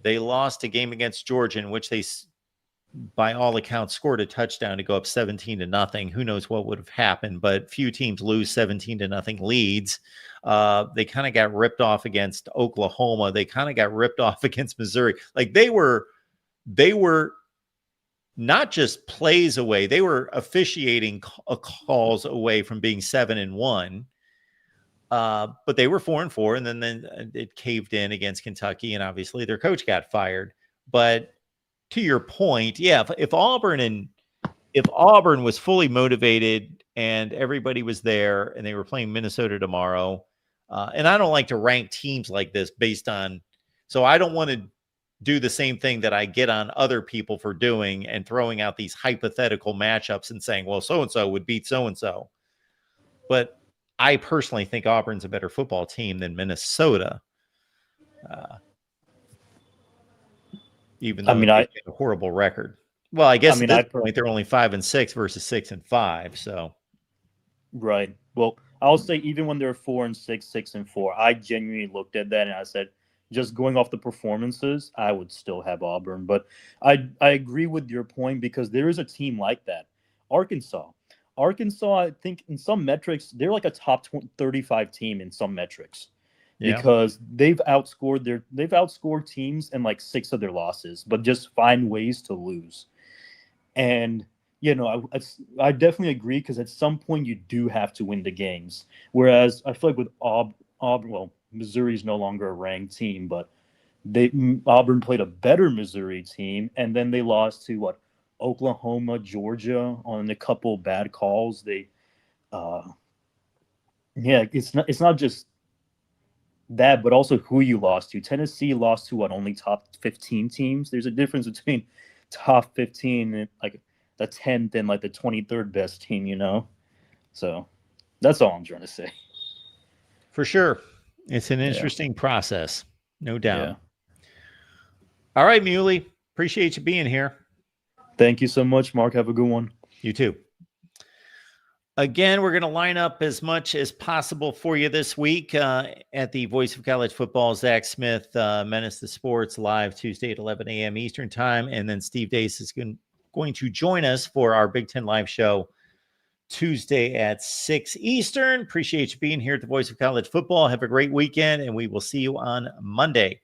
they lost a game against Georgia in which they by all accounts, scored a touchdown to go up 17-0. Who knows what would have happened, but few teams lose 17-0 leads. They kind of got ripped off against Oklahoma. They kind of got ripped off against Missouri. Like they were not just plays away. They were officiating calls away from being 7-1. But they were 4-4, and then it caved in against Kentucky, and obviously their coach got fired. But to your point, yeah, if Auburn was fully motivated and everybody was there and they were playing Minnesota tomorrow, and I don't like to rank teams like this based on, so I don't want to do the same thing that I get on other people for doing and throwing out these hypothetical matchups and saying, well, so-and-so would beat so-and-so. But I personally think Auburn's a better football team than Minnesota. Even though they had a horrible record. Well, I guess at this point they're only 5-6 versus 6-5. So, right. Well, I'll say even when they're 4-6, 6-4, I genuinely looked at that and I said, just going off the performances, I would still have Auburn. But I agree with your point because there is a team like that, Arkansas. I think in some metrics they're like a top 35 team in some metrics. Yeah. Because they've outscored teams in like 6 of their losses, but just find ways to lose. And I definitely agree because at some point you do have to win the games. Whereas I feel like with Auburn, well, Missouri's no longer a ranked team, but Auburn played a better Missouri team, and then they lost to Oklahoma, Georgia on a couple bad calls. It's not just that, but also who you lost to. Tennessee lost to only top 15 teams. There's a difference between top 15 and like the 10th and like the 23rd best team, So that's all I'm trying to say. For sure. It's an interesting process, no doubt. Yeah. All right, Muley. Appreciate you being here. Thank you so much, Mark. Have a good one. You too. Again, we're going to line up as much as possible for you this week at the Voice of College Football. Zach Smith, Menace to Sports, live Tuesday at 11 a.m. Eastern Time. And then Steve Dace is going to join us for our Big Ten Live show Tuesday at 6 Eastern. Appreciate you being here at the Voice of College Football. Have a great weekend, and we will see you on Monday.